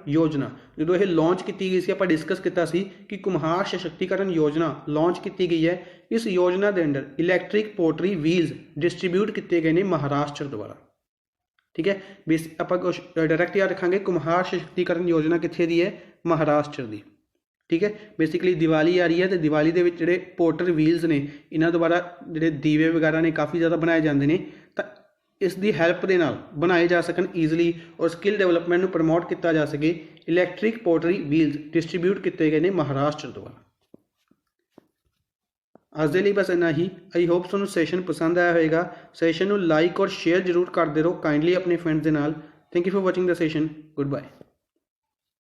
योजना जो ये लॉन्च की गई सी, आप डिस्कस किया कि कुम्हार सशक्तिकरण योजना लॉन्च की गई है। इस योजना के अंडर इलैक्ट्रिक पोर्टरी व्हील्स डिस्ट्रीब्यूट किए गए हैं महाराष्ट्र द्वारा। ठीक है, बेस आप डायरैक्ट याद रखांगे कुम्हार सशक्तिकरण योजना कित्थे दी है, महाराष्ट्र की। ठीक है, बेसिकली दिवाली आ रही है तो दिवाली के जोड़े पोर्टर व्हील्स ने इन्हों द्वारा जोड़े दीवे वगैरह ने काफ़ी ज़्यादा बनाए जाते हैं, तो इसकी हैल्प के नाल बनाए जा सकन ईजिली और स्किल डेवलपमेंट को प्रमोट किया जा सके। इलैक्ट्रिक पोर्टरी व्हील्स डिस्ट्रीब्यूट किए गए हैं महाराष्ट्र द्वारा। अज के लिए बस इन्ना ही। आई होप तुहानूं सैशन पसंद आया होगा। सैशन को लाइक और शेयर जरूर करते रहो काइंडली अपने फ्रेंड्स के नाल। Thank you for watching the session. Good bye.